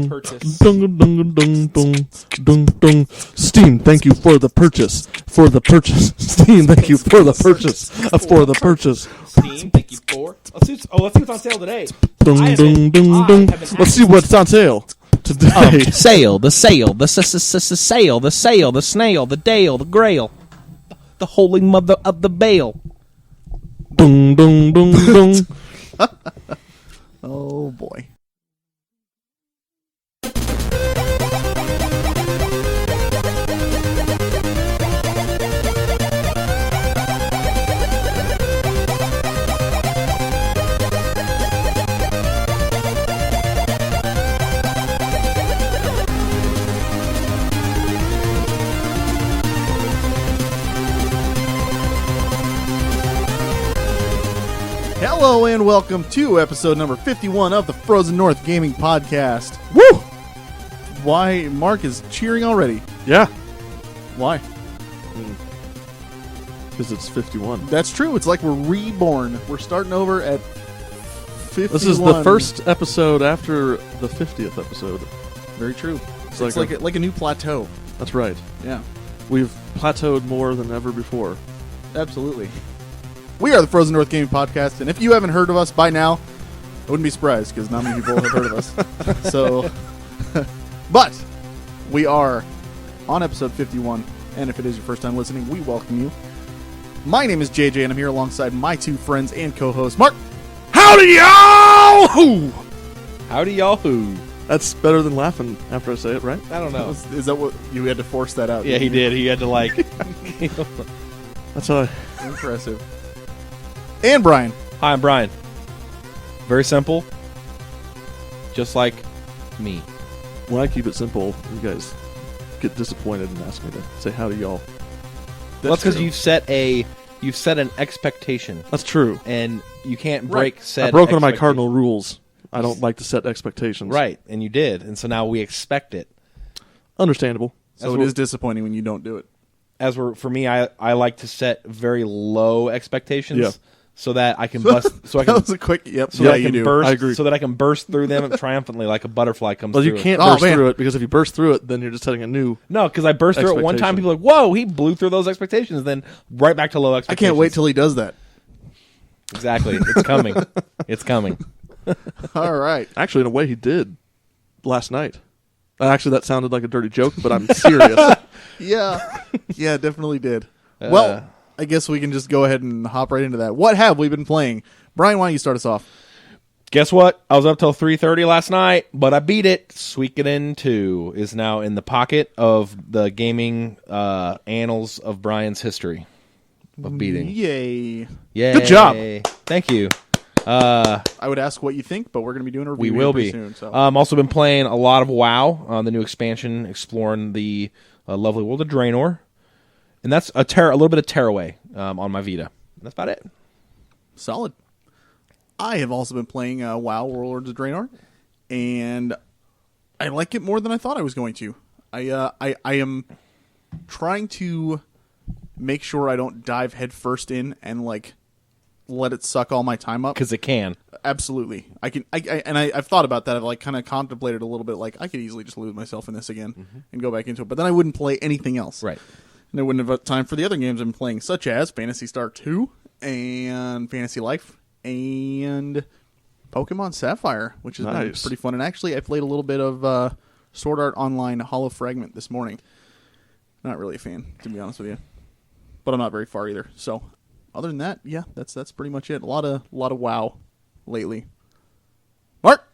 dung, purchase. dung, dung, dung, dung, dung, dung. Steam, thank you for the purchase. For the purchase. Steam, thank you for the purchase. For the purchase. Steam, thank you for. Let's see what's on sale today. Dung, dung, dung, dung. Let's see what's on sale today. Sale, the sale, the sale, the sale, the snail, the dale, the grail, the holy mother of the bale. Dung, dung, dung, dung. Oh, boy. Hello and welcome to episode number 51 of the Frozen North Gaming Podcast. Woo! Why, Mark is cheering already. Yeah. Why? Because it's 51. That's true. It's like we're reborn. We're starting over at 51. This is the first episode after the 50th episode. Very true. It's like a new plateau. That's right. Yeah. We've plateaued more than ever before. Absolutely. We are the Frozen North Gaming Podcast, and if you haven't heard of us by now, I wouldn't be surprised, because not many people have heard of us. So, but we are on episode 51, and if it is your first time listening, we welcome you. My name is JJ, and I'm here alongside my two friends and co-hosts, Mark. Howdy, y'all! Howdy, y'all who? That's better than laughing after I say it, right? I don't know. Is that what you had to force that out? Yeah, he did. He had to like. That's how Impressive. And Brian. Hi, I'm Brian. Very simple. Just like me. when I keep it simple, you guys get disappointed and ask me to say howdy, y'all. Well, that's because you've set an expectation. That's true. And you can't break said I broke one of my expectation. cardinal rules. I don't like to set expectations. Right, and you did, and so now we expect it. Understandable. So it is disappointing when you don't do it. For me, I like to set very low expectations. Yeah. So that I can bust. So I can. That was a quick. Yep. So yeah, that I you can do. burst. I agree. So that I can burst through them triumphantly, like a butterfly comes. Well, through you can't it. burst Oh, man. through it because if you burst through it, then you're just setting a new. No, because I burst through it one time. People are like, "Whoa, he blew through those expectations." Then right back to low I expectations. can't wait till he does that. Exactly, it's coming. It's coming. All right. Actually, in a way, he did last night. Actually, that sounded like a dirty joke, but I'm serious. Yeah. Yeah, definitely did. Well, I guess we can just go ahead and hop right into that. What have we been playing? Brian, why don't you start us off? Guess what? I was up till 3:30 last night, but I beat it. Suikoden II is now in the pocket of the gaming annals of Brian's history of beating. Yay. Yay. Good job. Thank you. I would ask what you think, but we're going to be doing a review We will pretty be. soon. So. Also been playing a lot of WoW, the new expansion, exploring the lovely world of Draenor. And that's a little bit of Tearaway on my Vita. That's about it. Solid. I have also been playing WoW Warlords of Draenor, and I like it more than I thought I was going to. I am trying to make sure I don't dive headfirst in and like let it suck all my time up. Because it can. Absolutely. I've thought about that. I've like kind of contemplated a little bit. Like I could easily just lose myself in this again and go back into it, but then I wouldn't play anything else. Right. And I wouldn't have time for the other games I'm playing, such as Phantasy Star 2 and Fantasy Life and Pokemon Sapphire, which has been pretty fun. And actually, I played a little bit of Sword Art Online Hollow Fragment this morning. Not really a fan, to be honest with you, but I'm not very far either. So, other than that, yeah, that's pretty much it. A lot of WoW lately. Mark,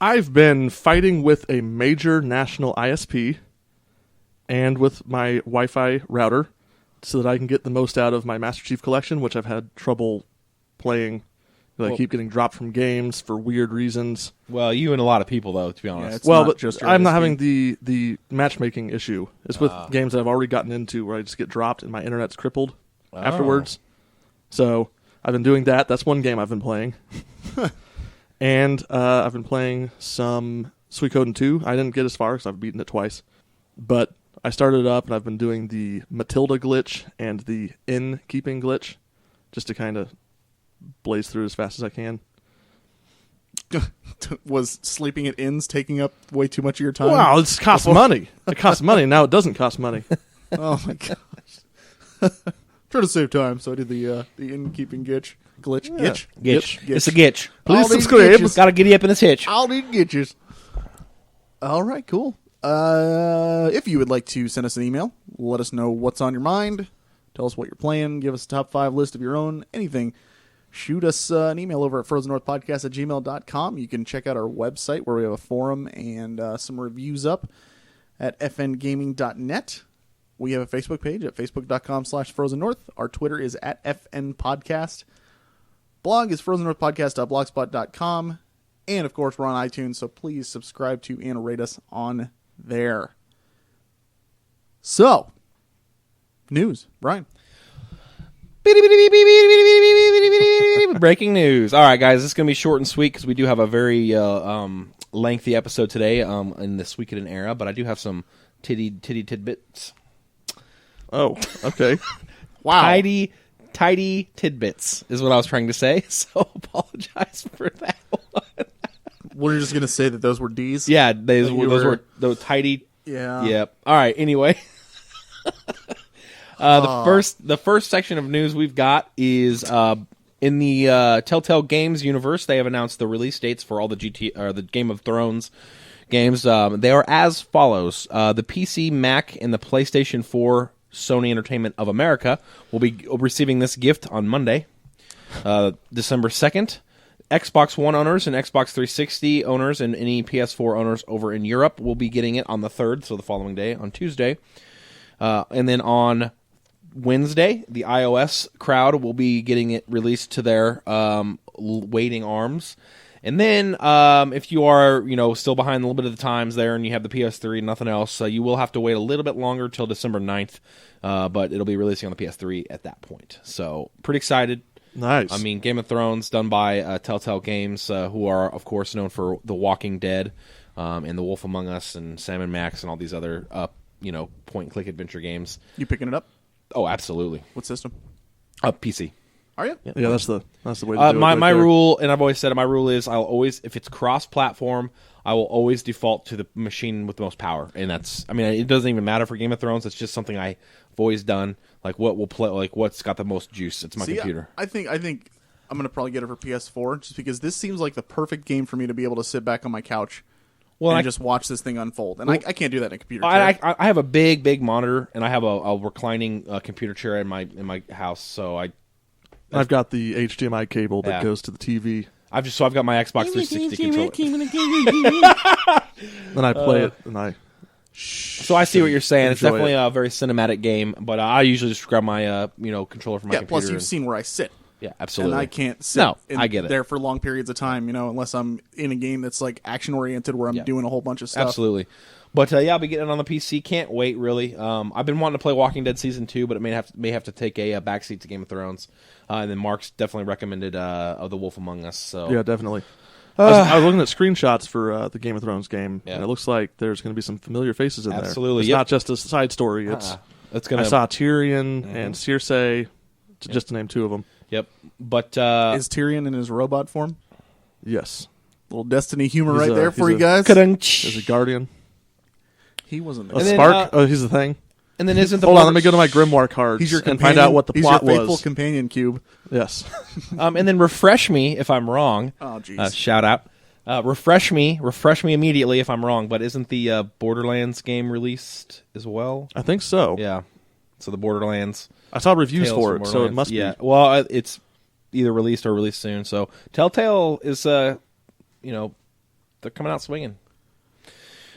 I've been fighting with a major national ISP and with my Wi-Fi router so that I can get the most out of my Master Chief Collection, which I've had trouble playing. I keep getting dropped from games for weird reasons. Well, you and a lot of people, though, to be honest. Yeah, I'm not having the matchmaking issue. It's with games that I've already gotten into where I just get dropped and my internet's crippled afterwards. So I've been doing that. That's one game I've been playing. And I've been playing some Suikoden II. I didn't get as far because I've beaten it twice. But I started it up and I've been doing the Matilda glitch and the inn-keeping glitch just to kind of blaze through as fast as I can. was sleeping at inns taking up way too much of your time? Wow, it costs money. It costs money. Now it doesn't cost money. Oh my gosh. Try to save time, so I did the innkeeping glitch. Yeah. Gitch. It's a gitch. Please All these subscribe. gitches. Got to giddy up in his hitch. I'll need gitches. All right, cool. If you would like to send us an email, let us know what's on your mind. Tell us what you're playing. Give us a top 5 list of your own. Anything. Shoot us an email over at frozennorthpodcast@gmail.com. You can check out our website where we have a forum and some reviews up at fngaming.net. We have a Facebook page at facebook.com/frozennorth. Our Twitter is at fnpodcast. Blog is frozennorthpodcast.blogspot.com. And, of course, we're on iTunes, so please subscribe to and rate us on there. So, news. Brian. Breaking news. All right, guys, this is going to be short and sweet because we do have a very lengthy episode today in the Suikoden era, but I do have some titty tidbits. Oh, okay. Wow. Tidy tidbits is what I was trying to say, so apologize for that one. We're just going to say that those were D's? Yeah, those were those tidy. Yeah. Yep. All right, anyway. The first section of news we've got is in the Telltale Games universe. They have announced the release dates for all the the Game of Thrones games. They are as follows: the PC, Mac, and the PlayStation 4, Sony Entertainment of America will be receiving this gift on Monday, December 2nd. Xbox One owners and Xbox 360 owners and any PS4 owners over in Europe will be getting it on the 3rd, so the following day, on Tuesday. And then on Wednesday, the iOS crowd will be getting it released to their waiting arms. And then if you are, still behind a little bit of the times there and you have the PS3 and nothing else, you will have to wait a little bit longer till December 9th, but it'll be releasing on the PS3 at that point. So pretty excited. Nice. I mean, Game of Thrones done by Telltale Games, who are, of course, known for The Walking Dead and The Wolf Among Us and Sam & Max and all these other, point-and-click adventure games. You picking it up? Oh, absolutely. What system? PC. Are you? Yeah, that's the way to do it. My rule, and I've always said it, my rule is I'll always, if it's cross-platform, I will always default to the machine with the most power. And that's, it doesn't even matter for Game of Thrones. It's just something I've always done. Like what will play, like what's got the most juice. It's my computer. I think I'm going to probably get it for PS4 just because this seems like the perfect game for me to be able to sit back on my couch and just watch this thing unfold. And I can't do that in a computer chair. I have a big monitor, and I have a reclining computer chair in my house. So I've got the HDMI cable that goes to the TV. I've got my Xbox 360 controller. Then I play it, and I. So I see what you're saying. It's definitely it. a very cinematic game, but I usually just grab my controller from my computer. Plus you've seen where I sit. Yeah, absolutely. And I can't sit I get it. there for long periods of time, unless I'm in a game that's like action oriented where I'm doing a whole bunch of stuff. Absolutely. But I'll be getting it on the PC. Can't wait, really. I've been wanting to play Walking Dead Season 2, but it may have to take a backseat to Game of Thrones. And then Mark's definitely recommended The Wolf Among Us. So yeah, definitely. I was looking at screenshots for the Game of Thrones game, and it looks like there's going to be some familiar faces in there. Absolutely. It's not just a side story. I saw Tyrion and Cersei, just to name two of them. Yep. But is Tyrion in his robot form? Yes. Little Destiny humor there for you guys. There's a guardian. He wasn't a spark. He's the thing. And then isn't the hold on? Let me go to my Grimoire cards. He's your and find out what the plot was. He's your faithful was. companion cube. Yes. And then refresh me if I'm wrong. Oh, jeez. Shout out. Refresh me immediately if I'm wrong. But isn't the Borderlands game released as well? I think so. Yeah. So the Borderlands. I saw reviews for it, so it must be. Well, it's either released or released soon. So Telltale is, they're coming out swinging.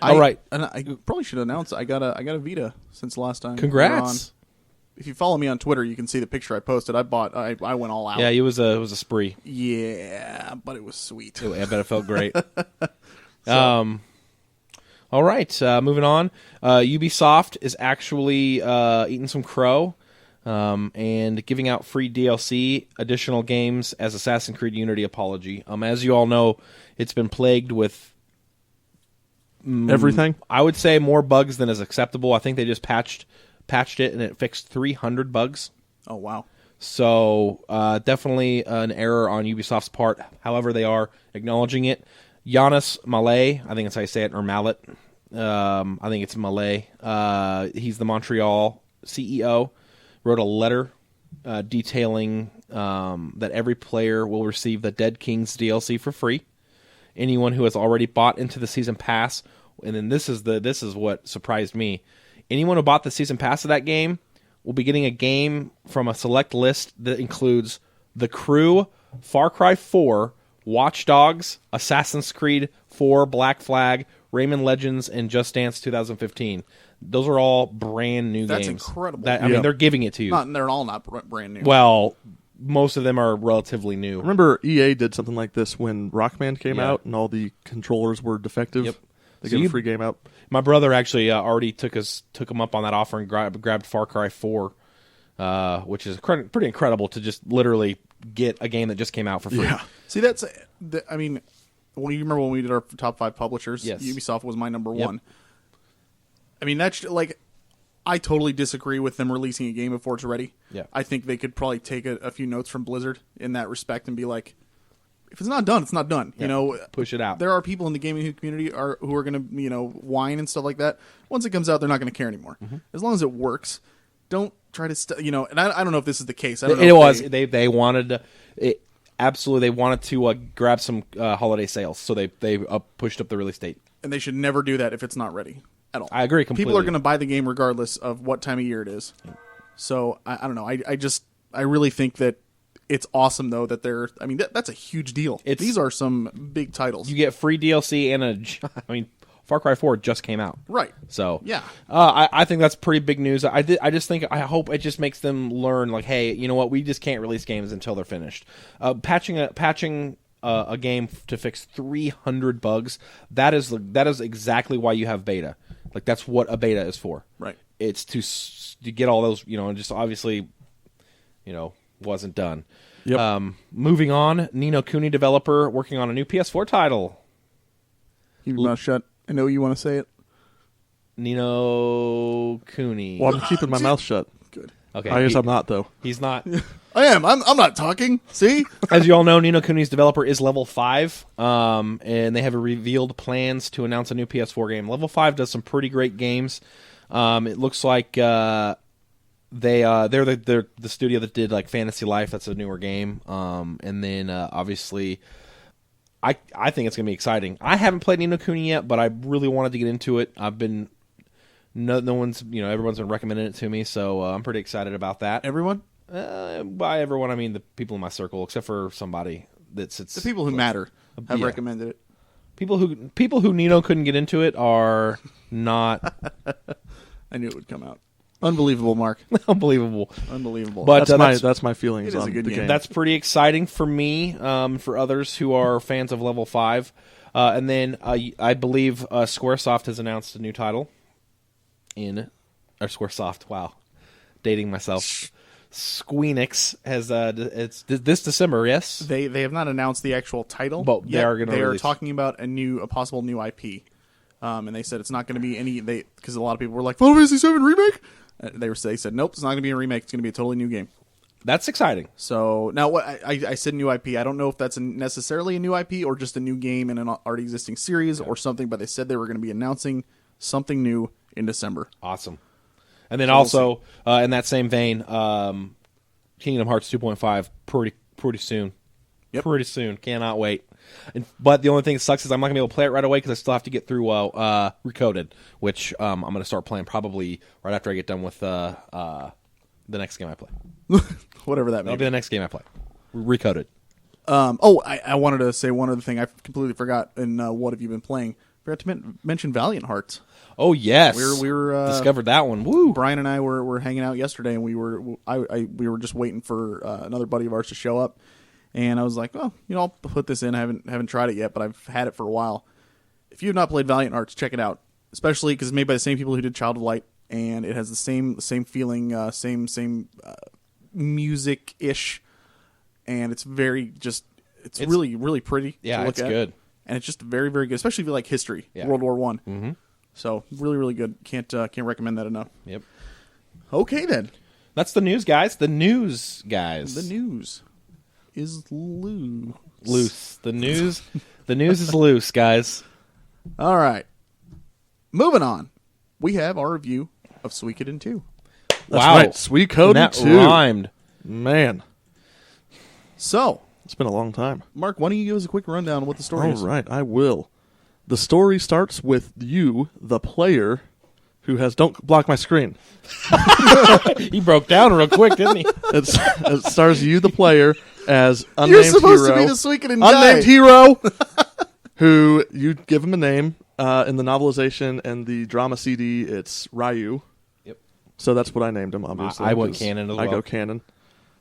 All right. And I probably should announce I got a Vita since last time. Congrats. If you follow me on Twitter, you can see the picture I posted. I went all out. Yeah, it was a spree. Yeah, but it was sweet. I bet it felt great. All right, moving on. Ubisoft is actually eating some crow and giving out free DLC, additional games as Assassin's Creed Unity Apology. As you all know, it's been plagued with everything. I would say more bugs than is acceptable. I think they just patched it and it fixed 300 bugs. Oh, wow. So definitely an error on Ubisoft's part. However, they are acknowledging it. Giannis Mallet, I think that's how you say it, or Mallet. I think it's Mallet. He's the Montreal CEO. Wrote a letter detailing that every player will receive the Dead Kings DLC for free. Anyone who has already bought into the season pass, and then this is what surprised me. Anyone who bought the season pass of that game will be getting a game from a select list that includes The Crew, Far Cry 4, Watch Dogs, Assassin's Creed 4, Black Flag, Rayman Legends, and Just Dance 2015. Those are all brand new games. That's incredible. I mean, they're giving it to you. They're all not brand new. Well, most of them are relatively new. Remember, EA did something like this when Rockman came out and all the controllers were defective. Yep. They gave a free game out. My brother actually already took him up on that offer and grabbed Far Cry 4, which is pretty incredible to just literally get a game that just came out for free. Yeah. See, I mean, well, you remember when we did our top 5 publishers? Yes. Ubisoft was my number one. I mean, that's like, I totally disagree with them releasing a game before it's ready. Yeah. I think they could probably take a few notes from Blizzard in that respect and be like, if it's not done, it's not done. Yeah. You know, push it out. There are people in the gaming community who are going to, whine and stuff like that. Once it comes out, they're not going to care anymore. Mm-hmm. As long as it works, don't try to, and I don't know if this is the case. I don't know they wanted it. Absolutely, they wanted to grab some holiday sales, so they pushed up the release date. And they should never do that if it's not ready at all. I agree completely. People are going to buy the game regardless of what time of year it is. So I don't know. I really think that it's awesome though that they're. I mean, that's a huge deal. These are some big titles. You get free DLC and I mean, Far Cry 4 just came out, right? So yeah, I think that's pretty big news. I hope it just makes them learn, like, hey, you know what? We just can't release games until they're finished. Patching a game to fix 300 bugs. That is exactly why you have beta. Like, that's what a beta is for. Right. It's to get all those, and just obviously, wasn't done. Yep. Moving on, Ni no Kuni developer working on a new PS4 title. Keep your mouth shut. I know you want to say it. Ni no Kuni. Well, I'm keeping my mouth shut. Good. Okay. I guess I'm not, though. He's not. I am. I'm not talking. See? As you all know, Ni no Kuni's developer is Level 5, and they have revealed plans to announce a new PS4 game. Level 5 does some pretty great games. It looks like they're the studio that did like Fantasy Life. That's a newer game. And then obviously, I think it's gonna be exciting. I haven't played Ni no Kuni yet, but I really wanted to get into it. I've been no one's everyone's been recommending it to me, so I'm pretty excited about that. Everyone? By everyone, I mean the people in my circle, except for somebody that's the people who matter have recommended it. People who Ni no couldn't get into it are not. I knew it would come out. Unbelievable, Mark. Unbelievable. But that's my feelings it is on a good the game. game. That's pretty exciting for me. For others who are fans of Level 5, and then I believe SquareSoft has announced a new title. SquareSoft. Wow, dating myself. Squeenix has it's this December. Yes, they have not announced the actual title, but they are going to. They are talking about a possible new IP, and they said it's not going to be any. Because a lot of people were like, Final Fantasy VII remake. They said nope, it's not going to be a remake. It's going to be a totally new game. That's exciting. So now, what I said new IP. I don't know if that's necessarily a new IP or just a new game in an already existing series or something. But they said they were going to be announcing something new in December. Awesome. And then also, in that same vein, Kingdom Hearts 2.5 pretty soon. Yep. Pretty soon. Cannot wait. But the only thing that sucks is I'm not going to be able to play it right away because I still have to get through Recoded, which I'm going to start playing probably right after I get done with the next game I play. Whatever that may That'll be the next game I play. Recoded. I wanted to say one other thing. I completely forgot. And what have you been playing? Forgot to mention Valiant Hearts. Oh yes, we were discovered that one. Woo! Brian and I were hanging out yesterday, and we were just waiting for another buddy of ours to show up, and I was like, well, I'll put this in. I haven't tried it yet, but I've had it for a while. If you have not played Valiant Hearts, check it out, especially because it's made by the same people who did Child of Light, and it has the same feeling, same music ish, and it's it's really really pretty. Yeah, to look it's at. good. And it's just very, very good, especially if you like history, World War I. Mm-hmm. So really, really good. Can't recommend that enough. Yep. Okay then. That's the news, guys. The news, guys. The news is loose. Loose. The news is loose, guys. All right. Moving on. We have our review of Suikoden 2. That's right. Suikoden 2. Rhymed. Man. So, it's been a long time. Mark, why don't you give us a quick rundown of what the story is? All right, I will. The story starts with you, the player, who has... Don't block my screen. He broke down real quick, didn't he? It stars you, the player, as unnamed You're supposed hero. to be the Suikoden guy. Unnamed hero, who you give him a name. In the novelization and the drama CD, it's Ryu. Yep. So that's what I named him, obviously. I went canon as well. I go canon.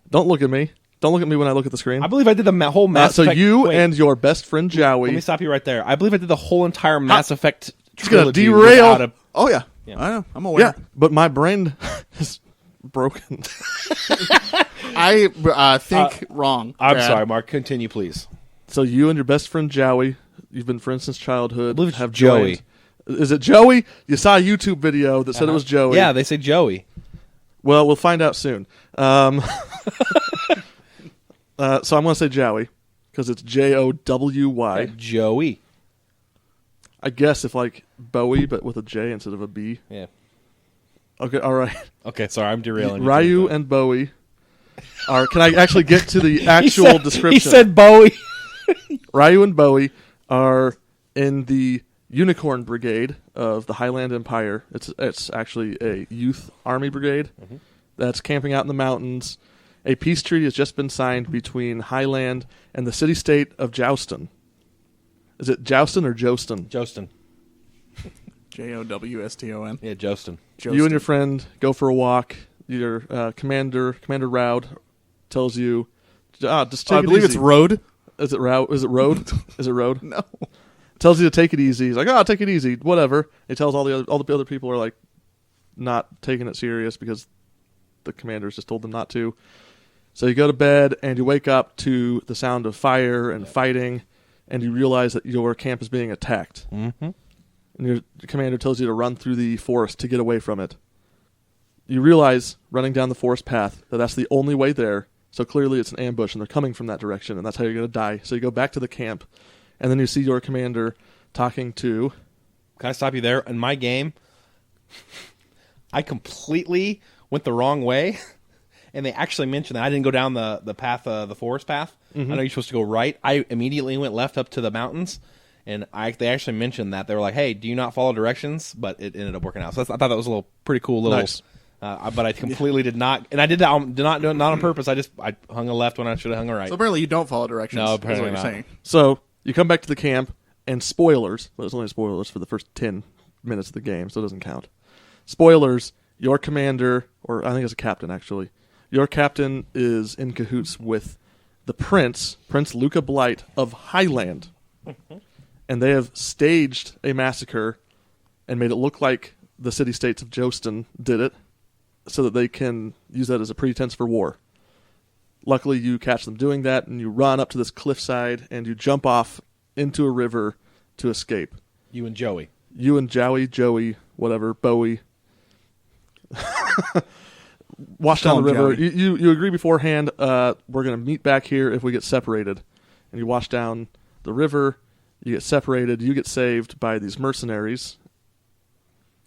Don't look at me. Don't look at me when I look at the screen. I believe I did the whole Mass Effect. So you Wait, and your best friend Jowie. Let me stop you right there. I believe I did the whole entire Mass Effect It's gonna trilogy. derail. Oh, yeah. Yeah. I know. I'm aware. Yeah, but my brain is broken. I think wrong. I'm Brad. sorry, Mark. Continue, please. So you and your best friend Jowie, you've been friends since childhood. I believe it's have Joey. joined. Is it Joey? You saw a YouTube video that said it was Joey. Yeah, they say Joey. Well, we'll find out soon. So I'm going to say Jowie because it's Jowy. Okay, Joey. I guess if like Bowie, but with a J instead of a B. Yeah. Okay, all right. Okay, sorry, I'm derailing you. Ryu and Bowie are... Can I actually get to the actual description? He said Bowie. Ryu and Bowie are in the Unicorn Brigade of the Highland Empire. It's actually a youth army brigade that's camping out in the mountains. A peace treaty has just been signed between Highland and the city-state of Jouston. Is it Jouston or Joston? Jostin. Jowston. Yeah, Jostin. You and your friend go for a walk. Your Commander Roud, tells you, just take I it believe easy. it's Road. Is it Road? Is it Road? Is it Road? No. Tells you to take it easy. He's like, take it easy, whatever. He tells all the other people are like not taking it serious because the commanders just told them not to. So you go to bed and you wake up to the sound of fire and fighting, and you realize that your camp is being attacked. Mm-hmm. And your commander tells you to run through the forest to get away from it. You realize, running down the forest path, that that's the only way there. So clearly it's an ambush, and they're coming from that direction, and that's how you're going to die. So you go back to the camp, and then you see your commander talking to... Can I stop you there? In my game, I completely went the wrong way, and they actually mentioned that I didn't go down the path, the forest path. Mm-hmm. I know you're supposed to go right. I immediately went left up to the mountains, and they actually mentioned that. They were like, hey, do you not follow directions? But it ended up working out. So I thought that was a little pretty cool little... Nice. But I completely did not, and I did that. Did not do it not on purpose. I hung a left when I should have hung a right. So apparently you don't follow directions. No, is apparently what you're not. saying. So you come back to the camp, and spoilers, but it's only spoilers for the first 10 minutes of the game, so it doesn't count. Spoilers, your commander, or I think it's a captain actually, your captain is in cahoots with the Prince Luca Blight of Highland. And they have staged a massacre and made it look like the city-states of Joston did it, so that they can use that as a pretense for war. Luckily, you catch them doing that, and you run up to this cliffside, and you jump off into a river to escape. You and Joey. You and Joey, whatever, Bowie. Wash down the river. You agree beforehand, we're going to meet back here if we get separated. And you wash down the river, you get separated, you get saved by these mercenaries.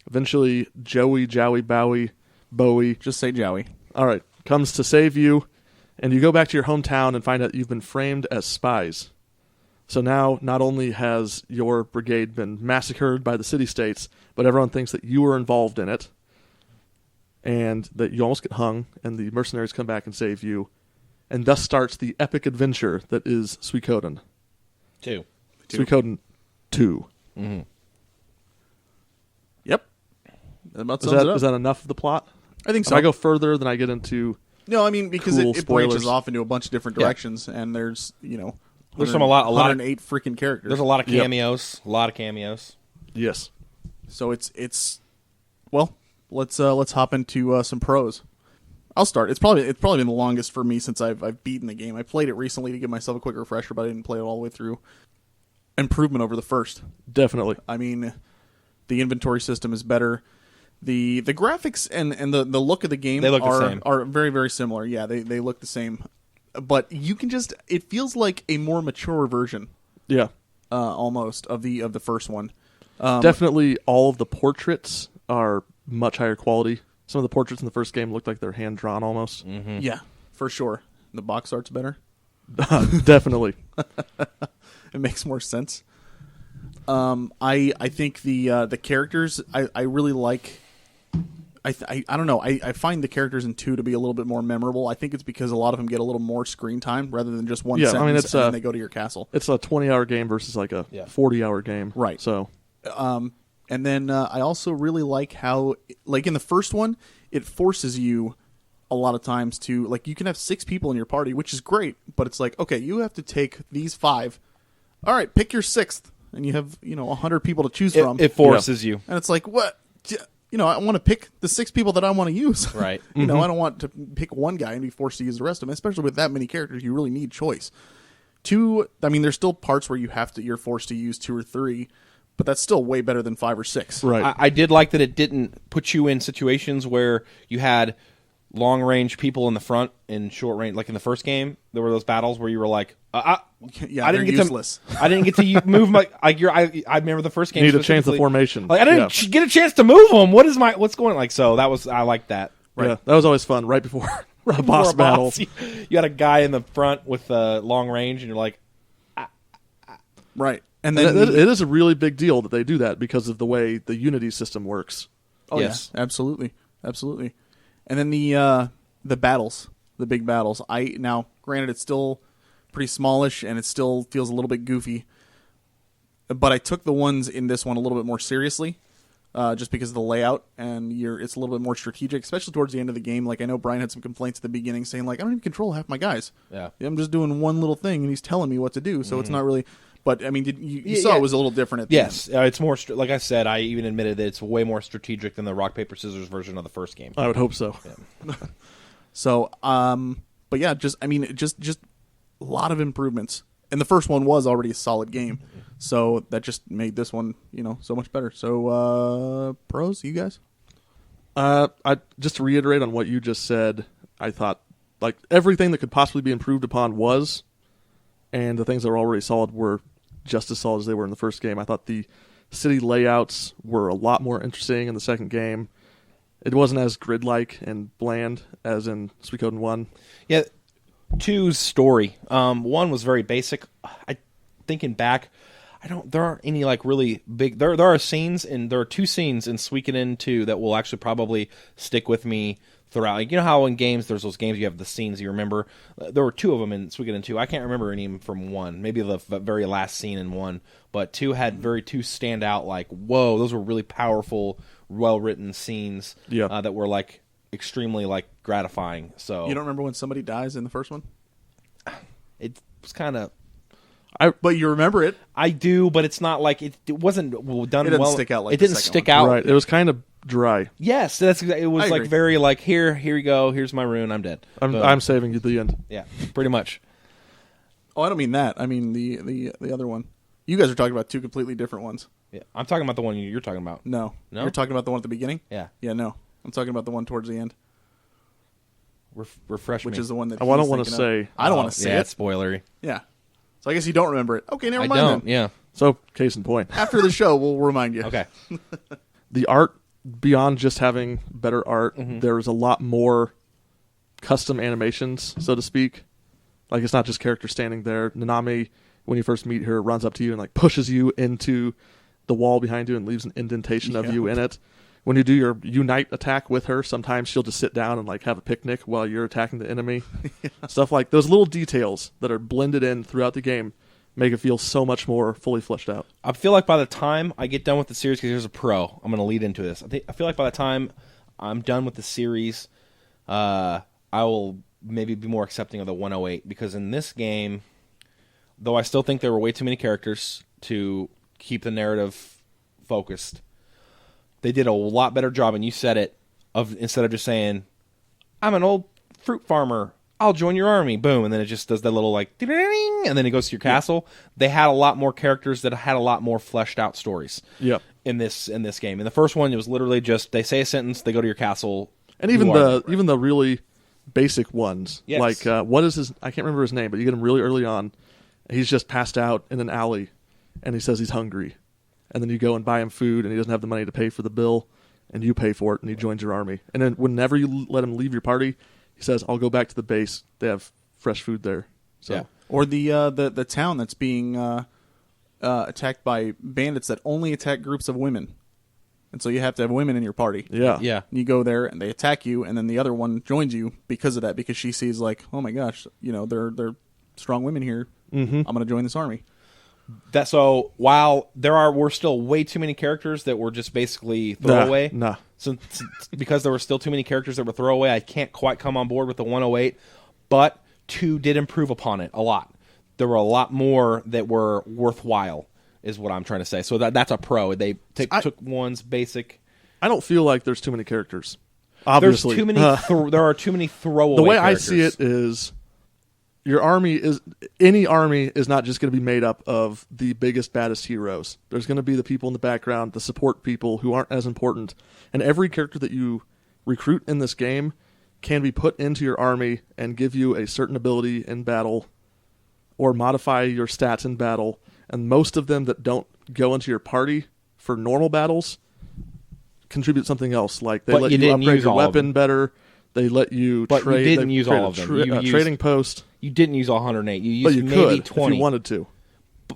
Eventually, Bowie. Just say Joey. All right. Comes to save you, and you go back to your hometown and find out you've been framed as spies. So now, not only has your brigade been massacred by the city-states, but everyone thinks that you were involved in it, and that you almost get hung, and the mercenaries come back and save you, and thus starts the epic adventure that is Suikoden. 2. Suikoden 2. Mm-hmm. Yep. That about sums it up. Is that enough of the plot? I think so. If I go further, then I get into... No, I mean, because cool it spoilers. branches off into a bunch of different directions, and there's, There's a lot of 108 freaking characters. There's a lot of cameos. A lot of cameos. Yes. So it's well, let's hop into some pros. I'll start. It's probably been the longest for me since I've beaten the game. I played it recently to give myself a quick refresher, but I didn't play it all the way through. Improvement over the first. Definitely. I mean, the inventory system is better. The graphics and the look of the game They look the same. are very, very similar. Yeah, they look the same. But you can just, it feels like a more mature version. Yeah. Almost of the first one. Definitely all of the portraits are much higher quality. Some of the portraits in the first game looked like they're hand drawn almost. Mm-hmm. Yeah, for sure. The box art's better. Definitely. It makes more sense. I think the characters I really like. I don't know. I find the characters in 2 to be a little bit more memorable. I think it's because a lot of them get a little more screen time rather than just one sentence and then they go to your castle. It's a 20-hour game versus like a 40-hour game. Right. So, and then I also really like how, like in the first one, it forces you a lot of times to, like, you can have 6 people in your party, which is great, but it's like, okay, you have to take these 5. All right, pick your 6th, and you have 100 people to choose from. It forces you, and it's like, what? I want to pick the 6 people that I want to use. Right. I don't want to pick one guy and be forced to use the rest of them, especially with that many characters. You really need choice. 2, I mean, there's still parts where you're forced to use 2 or 3, but that's still way better than 5 or 6. Right. I did like that it didn't put you in situations where you had long range people in the front and short range. Like in the first game, there were those battles where you were like, I didn't get useless. I didn't get to move my. I remember the first game. You need to change the formation. Like I didn't get a chance to move them. What's going on? Like, so that was, I like that. Right. Yeah, that was always fun. Right before a boss battle, you had a guy in the front with long range, and you're like, right. And then it is a really big deal that they do that because of the way the Unity system works. Oh yes, yeah, absolutely. And then the battles, the big battles. Now, granted, it's still pretty smallish and it still feels a little bit goofy, but I took the ones in this one a little bit more seriously, just because of the layout, and it's a little bit more strategic, especially towards the end of the game. Like, I know Brian had some complaints at the beginning saying, like, I don't even control half my guys. Yeah, I'm just doing one little thing and he's telling me what to do, so it's not really. But, I mean, you saw it was a little different at the end. It's more, like I said, I even admitted that it's way more strategic than the rock, paper, scissors version of the first game. I would hope so. Yeah. So, but yeah, just a lot of improvements. And the first one was already a solid game. So that just made this one, so much better. So, pros, you guys? Just to reiterate on what you just said, I thought, like, everything that could possibly be improved upon was, and the things that were already solid were just as solid as they were in the first game. I thought the city layouts were a lot more interesting in the second game. It wasn't as grid-like and bland as in Suikoden 1. Yeah, 2's story. 1 was very basic. Thinking back, there aren't any like really big. There are scenes, and there are 2 scenes in Suikoden 2 that will actually probably stick with me throughout. Like, you know how in games, there's those games you have the scenes you remember? There were 2 of them in Suikoden 2. I can't remember any of them from 1. Maybe the very last scene in 1. But 2 had 2 stand out, like, whoa, those were really powerful, well-written scenes that were, like, extremely, like, gratifying. So you don't remember when somebody dies in the first one? It was kind of... But you remember it. I do, but it's not like... It wasn't done well. It didn't well. stick out like it didn't stick out. Right, it was kind of dry. Yes, it was like very like, here you go, here's my rune, I'm dead. I'm saving you to the end. Yeah, pretty much. Oh, I don't mean that. I mean the other one. You guys are talking about 2 completely different ones. Yeah, I'm talking about the one you're talking about. No, you're talking about the one at the beginning. Yeah, no, I'm talking about the one towards the end. Refresh me. Which is the one that I don't want to say. I don't want to say it. It's spoilery. Yeah, so I guess you don't remember it. Okay, never mind. I don't. Then. Yeah. So case in point. After the show, we'll remind you. Okay. The art, beyond just having better art, there's a lot more custom animations, so to speak. Like, it's not just characters standing there. Nanami, when you first meet her, runs up to you and like pushes you into the wall behind you and leaves an indentation of you in it. When you do your unite attack with her, sometimes she'll just sit down and like have a picnic while you're attacking the enemy. Stuff like those little details that are blended in throughout the game make it feel so much more fully fleshed out. I feel like by the time I get done with the series, because here's a pro, I'm going to lead into this. I feel like by the time I'm done with the series, I will maybe be more accepting of the 108, because in this game, though I still think there were way too many characters to keep the narrative focused, they did a lot better job, and you said it, of instead of just saying, I'm an old fruit farmer, I'll join your army, boom, and then it just does that little like, and then it goes to your castle. They had a lot more characters that had a lot more fleshed out stories. Yep. in this game. In the first one, it was literally just they say a sentence, they go to your castle, and even the really basic ones, yes. like what is his? I can't remember his name, but you get him really early on. He's just passed out in an alley, and he says he's hungry, and then you go and buy him food, and he doesn't have the money to pay for the bill, and you pay for it, and he joins your army. And then whenever you let him leave your party, he says, "I'll go back to the base. They have fresh food there." So. Yeah. Or the town that's being attacked by bandits that only attack groups of women. And so you have to have women in your party. Yeah. Yeah. And you go there and they attack you, and then the other one joins you because of that, because she sees like, oh my gosh, they're strong women here. Mm-hmm. I'm going to join this army. So while were still way too many characters that were just basically throwaway. Nah. So because there were still too many characters that were throwaway, I can't quite come on board with the 108. But 2 did improve upon it a lot. There were a lot more that were worthwhile, is what I'm trying to say. So that's a pro. They took one's basic. I don't feel like there's too many characters. Obviously, there's too many. There are too many throwaway. The way characters. I see it is, any army is not just going to be made up of the biggest, baddest heroes. There's going to be the people in the background, the support people who aren't as important, and every character that you recruit in this game can be put into your army and give you a certain ability in battle or modify your stats in battle. And most of them that don't go into your party for normal battles contribute something else. Like they let you upgrade your weapon better. They let you but trade. You didn't use all of them. Trading post. You didn't use all 108. You used but you maybe could 20 if you wanted to.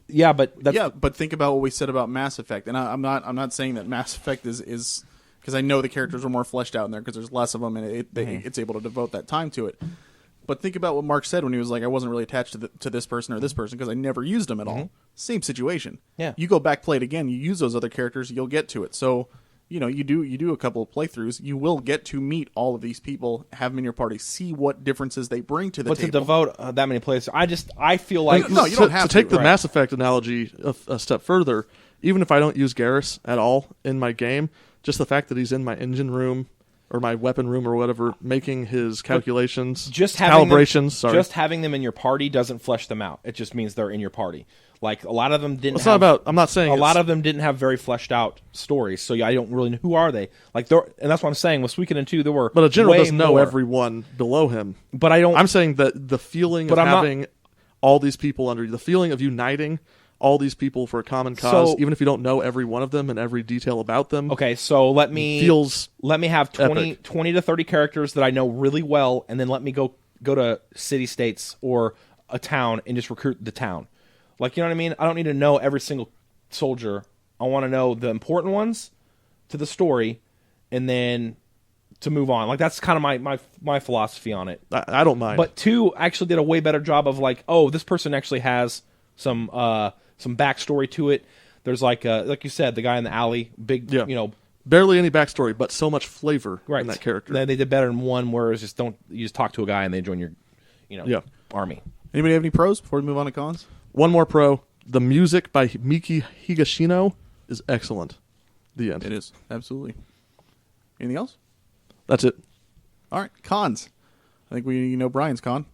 Yeah, but but think about what we said about Mass Effect. And I'm not saying that Mass Effect is because I know the characters are more fleshed out in there because there's less of them, and it's able to devote that time to it. But think about what Mark said when he was like, I wasn't really attached to this person or this person because I never used them at all. Same situation. Yeah. You go back, play it again, you use those other characters, you'll get to it. So, you do a couple of playthroughs, you will get to meet all of these people, have them in your party, see what differences they bring to the table. But to devote that many plays, I feel like... No, you don't have to. To take the Mass Effect analogy a step further, even if I don't use Garrus at all in my game, just the fact that he's in my engine room or my weapon room or whatever, making his calculations, calibrations. Just having them in your party doesn't flesh them out. It just means they're in your party. Like, a lot of them didn't I'm not saying... A lot of them didn't have very fleshed out stories, so I don't really know who are they. Like, and that's what I'm saying. With Suikoden 2, there were But a general doesn't know more. everyone below him. But I'm saying that the feeling of having all these people under you, the feeling of uniting all these people for a common cause, even if you don't know every one of them and every detail about them. Okay, so let me have 20 to 30 characters that I know really well, and then let me go to city-states or a town and just recruit the town. Like, you know what I mean? I don't need to know every single soldier. I want to know the important ones to the story, and then to move on. Like, that's kind of my philosophy on it. I don't mind. But 2 actually did a way better job of like, oh, this person actually has some backstory to it. There's like you said, the guy in the alley, barely any backstory, but so much flavor in that character. They did better in 1, where it's just you just talk to a guy and they join your army. Anybody have any pros before we move on to cons? One more pro: the music by Miki Higashino is excellent. The end. It is absolutely. Anything else? That's it. All right, cons. I think we know Brian's con.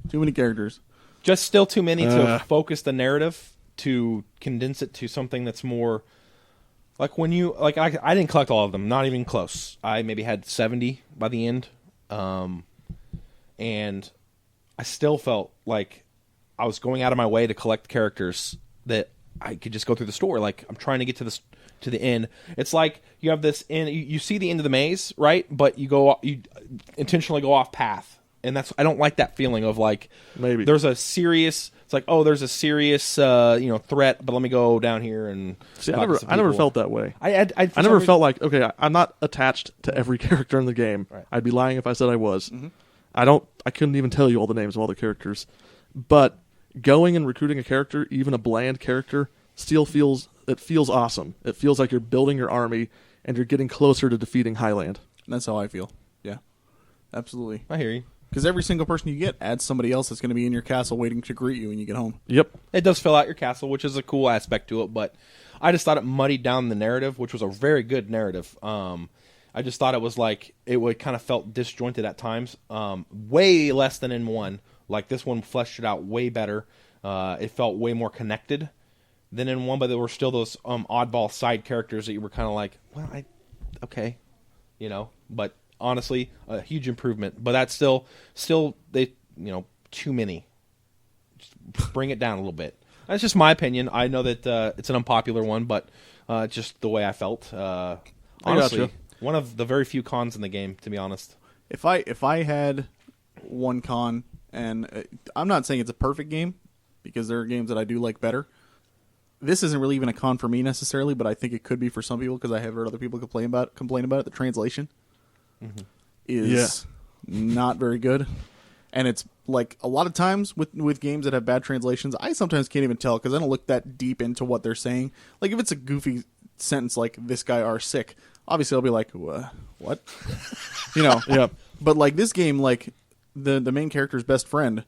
Too many characters. Just still too many to focus the narrative, to condense it to something that's more like when you like. I didn't collect all of them, not even close. I maybe had 70 by the end, and I still felt like I was going out of my way to collect characters that I could just go through the story. Like, I'm trying to get to the end. It's like you have this end. You see the end of the maze, right? But you intentionally go off path. And I don't like that feeling of like, maybe there's a serious, it's like, oh, there's a serious, threat, but let me go down here and see. I never felt that way. I never felt like, okay, I'm not attached to every character in the game. Right. I'd be lying if I said I was. Mm-hmm. I couldn't even tell you all the names of all the characters. But going and recruiting a character, even a bland character, still feels awesome. It feels like you're building your army and you're getting closer to defeating Highland. That's how I feel. Yeah, absolutely. I hear you. Because every single person you get adds somebody else that's going to be in your castle waiting to greet you when you get home. Yep. It does fill out your castle, which is a cool aspect to it, but I just thought it muddied down the narrative, which was a very good narrative. I just thought it was like, it would kind of felt disjointed at times. Way less than in 1. Like, this one fleshed it out way better. It felt way more connected Then in 1, but there were still those oddball side characters that you were kind of like, well, okay, But honestly, a huge improvement. But that's still they too many. Just bring it down a little bit. That's just my opinion. I know that it's an unpopular one, but just the way I felt. Honestly, one of the very few cons in the game, to be honest. If I had one con, and I'm not saying it's a perfect game, because there are games that I do like better. This isn't really even a con for me necessarily, but I think it could be for some people because I have heard other people complain about it. The translation is not very good, and it's like a lot of times with games that have bad translations, I sometimes can't even tell because I don't look that deep into what they're saying. Like if it's a goofy sentence like "this guy are sick," obviously I'll be like, "What?" Yeah. But like this game, like the main character's best friend,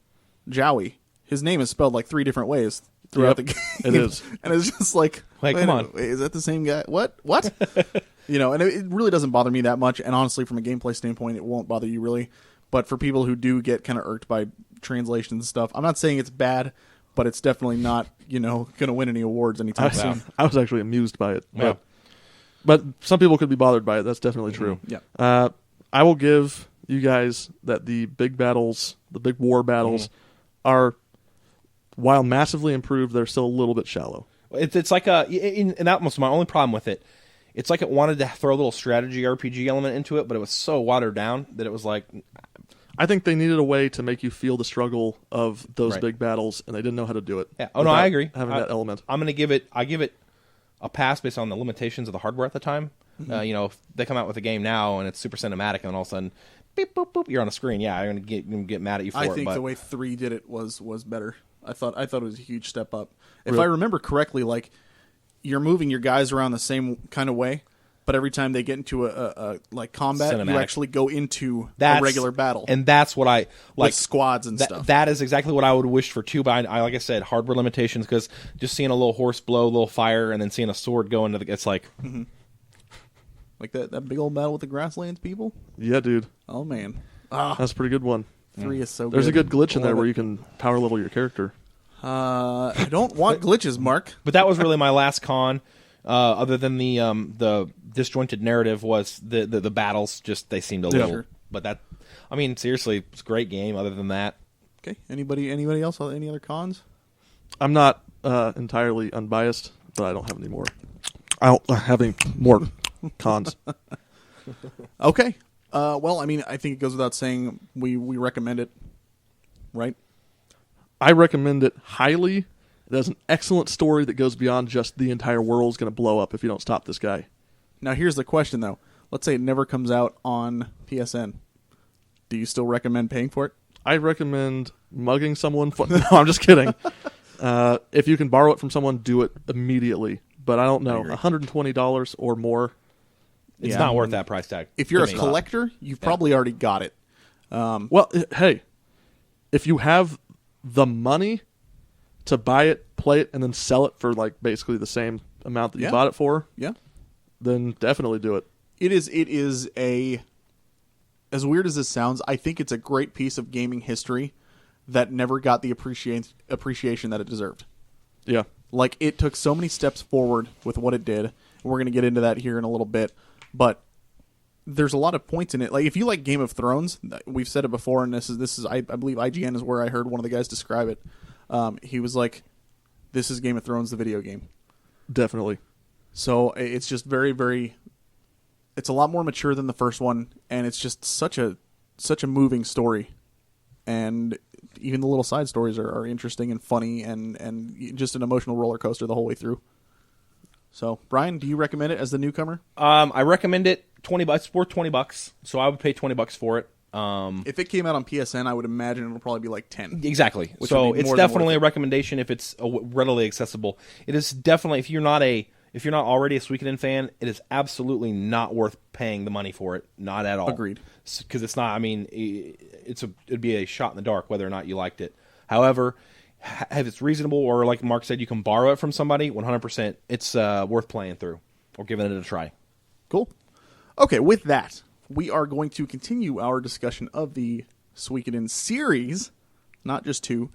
Jowie, his name is spelled like 3 different ways throughout the game. It is. And it's just like, wait, come on. Wait, is that the same guy? What? And it really doesn't bother me that much. And honestly, from a gameplay standpoint, it won't bother you really. But for people who do get kind of irked by translations and stuff, I'm not saying it's bad, but it's definitely not, going to win any awards anytime soon. I was actually amused by it. Yeah. But some people could be bothered by it. That's definitely true. Yeah. I will give you guys that the big battles, the big war battles, are, while massively improved, they're still a little bit shallow. It's like and that was my only problem with it. It's like it wanted to throw a little strategy RPG element into it, but it was so watered down that it was like. I think they needed a way to make you feel the struggle of those big battles, and they didn't know how to do it. Yeah. Oh no, I agree. Having that element, I give it a pass based on the limitations of the hardware at the time. If they come out with a game now and it's super cinematic, and then all of a sudden, beep boop boop, you're on a screen. Yeah, I'm gonna get mad at you for it. I think but the way 3 did it was better. I thought it was a huge step up. If Really? I remember correctly, like you're moving your guys around the same kind of way, but every time they get into a like combat, Cinematic. you actually go into a regular battle, and that's what I like. with squads and stuff. That is exactly what I would wish for too. But I like I said, hardware limitations, because just seeing a little horse blow a little fire and then seeing a sword go into it's like. Like that big old battle with the grasslands people. yeah, dude, Oh man, that's a pretty good one. 3 is so good. There's a good glitch in I there love where it. you can power level your character. I don't want glitches, Mark. But that was really my last con. Other than the disjointed narrative, was the battles. Just they seemed a little. Sure. But that, I mean, seriously, it's a great game. Other than that, Okay. Anybody else? Any other cons? I'm not entirely unbiased, but I don't have any more. I don't have any more cons. Okay. Well, I mean, I think it goes without saying we recommend it, right? I recommend it highly. It has an excellent story that goes beyond just the entire world's going to blow up if you don't stop this guy. Now, here's the question, though. Let's say it never comes out on PSN. Do you still recommend paying for it? I recommend mugging someone. No, I'm just kidding. If you can borrow it from someone, do it immediately. But I don't know, $120 or more. it's not worth that price tag. If you're a to me. collector, you've probably already got it. Well, hey, if you have the money to buy it, play it, and then sell it for like basically the same amount that you bought it for, Yeah. then definitely do it. It is as weird as this sounds, I think it's a great piece of gaming history that never got the appreciation that it deserved. Yeah. Like, it took so many steps forward with what it did. We're going to get into that here in a little bit. But there's a lot of points in it. Like, if you like Game of Thrones, we've said it before, and this is I believe IGN is where I heard one of the guys describe it. He was like, this is Game of Thrones, the video game. Definitely. So it's just very, very... It's a lot more mature than the first one, and it's just such a moving story. And even the little side stories are interesting and funny and just an emotional roller coaster the whole way through. So, Brian, do you recommend it as the newcomer? I recommend it. $20. It's worth $20, so I would pay $20 for it. If it came out on PSN, I would imagine it would probably be like 10. Exactly. Which So would be it's more than definitely worth a recommendation if it's readily accessible. It is definitely, if you're not already a Suikoden fan, it is absolutely not worth paying the money for it. Not at all. Agreed. Because it's not. I mean, it'd be a shot in the dark whether or not you liked it. However, if it's reasonable, or like Mark said, you can borrow it from somebody, 100%. It's worth playing through or giving it a try. Cool. Okay, with that, we are going to continue our discussion of the Suikoden series, not just 2.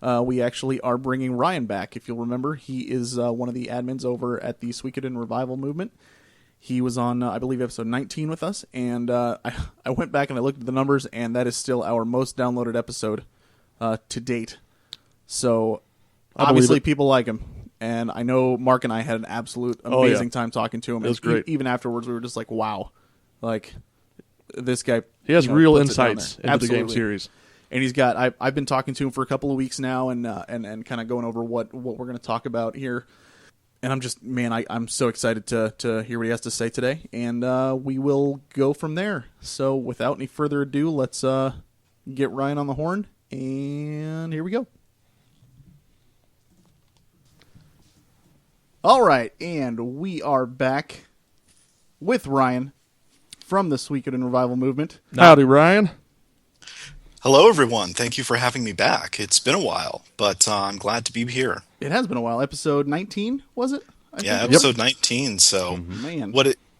we actually are bringing Ryan back. If you'll remember, he is one of the admins over at the Suikoden Revival Movement. He was on, I believe, episode 19 with us, and I went back and I looked at the numbers, and that is still our most downloaded episode to date. So, obviously, people like him. And I know Mark and I had an absolute amazing time talking to him. It was great. Even afterwards, we were just like, wow. Like, this guy... He has real insights into the game series. And he's got... I've been talking to him for a couple of weeks now and kind of going over what we're going to talk about here. And I'm just... Man, I'm so excited to hear what he has to say today. And we will go from there. So, without any further ado, let's get Ryan on the horn. And here we go. All right, and we are back with Ryan from the Suikoden Revival Movement. Howdy, Ryan. Hello, everyone. Thank you for having me back. It's been a while, but I'm glad to be here. It has been a while. Episode 19, was it? Episode 19. So, Man.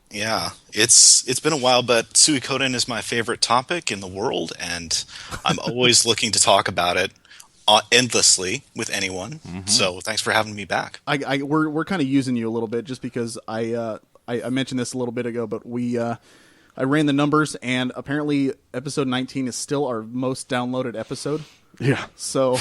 It's been a while, but Suikoden is my favorite topic in the world, and I'm always looking to talk about it endlessly with anyone. So thanks for having me back. We're kind of using you a little bit just because I mentioned this a little bit ago, but I ran the numbers, and apparently episode 19 is still our most downloaded episode. Yeah. So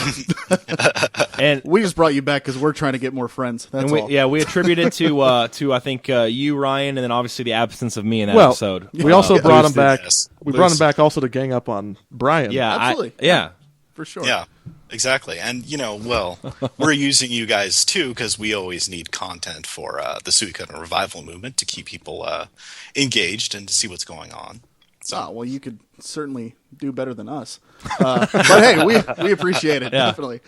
And we just brought you back because we're trying to get more friends. That's all. Yeah, we attribute it to I think you, Ryan, and then obviously the absence of me in that Well, episode. we also brought him back. Yes. We brought him back also to gang up on Brian. Yeah, Absolutely. yeah. For sure. Yeah, exactly. And, we're using you guys, too, because we always need content for the Suikoden Revival Movement to keep people engaged and to see what's going on. So. Well, you could certainly do better than us. But hey, we appreciate it, definitely.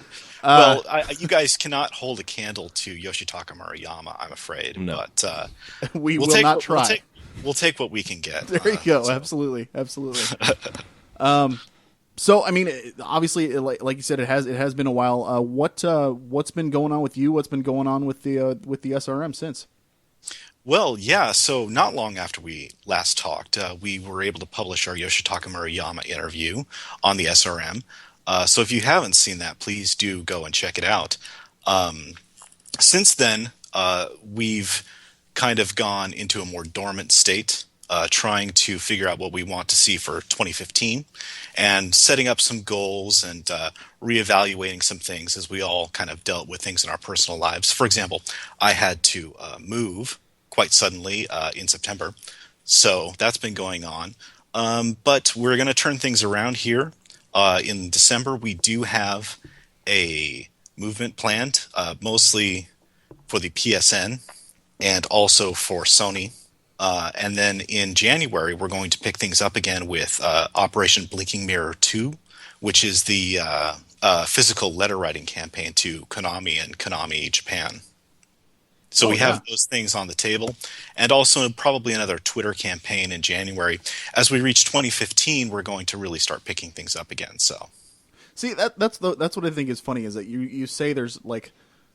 You guys cannot hold a candle to Yoshitaka Murayama, I'm afraid. No. But we'll not try. We'll take what we can get. There you go. So. Absolutely. So, I mean, obviously, like you said, it has been a while. What's been going on with you? What's been going on with the SRM since? Well, yeah. So not long after we last talked, we were able to publish our Yoshitaka Murayama interview on the SRM. So if you haven't seen that, please do go and check it out. Since then, we've kind of gone into a more dormant state, trying to figure out what we want to see for 2015 and setting up some goals and reevaluating some things as we all kind of dealt with things in our personal lives. For example, I had to move quite suddenly in September, so that's been going on. But we're going to turn things around here. In December, we do have a movement planned, mostly for the PSN and also for Sony. And then in January, we're going to pick things up again with Operation Blinking Mirror 2, which is the physical letter writing campaign to Konami and Konami Japan. So we have those things on the table, and also probably another Twitter campaign in January. As we reach 2015, we're going to really start picking things up again. So, see, that's what I think is funny is that you say there's like,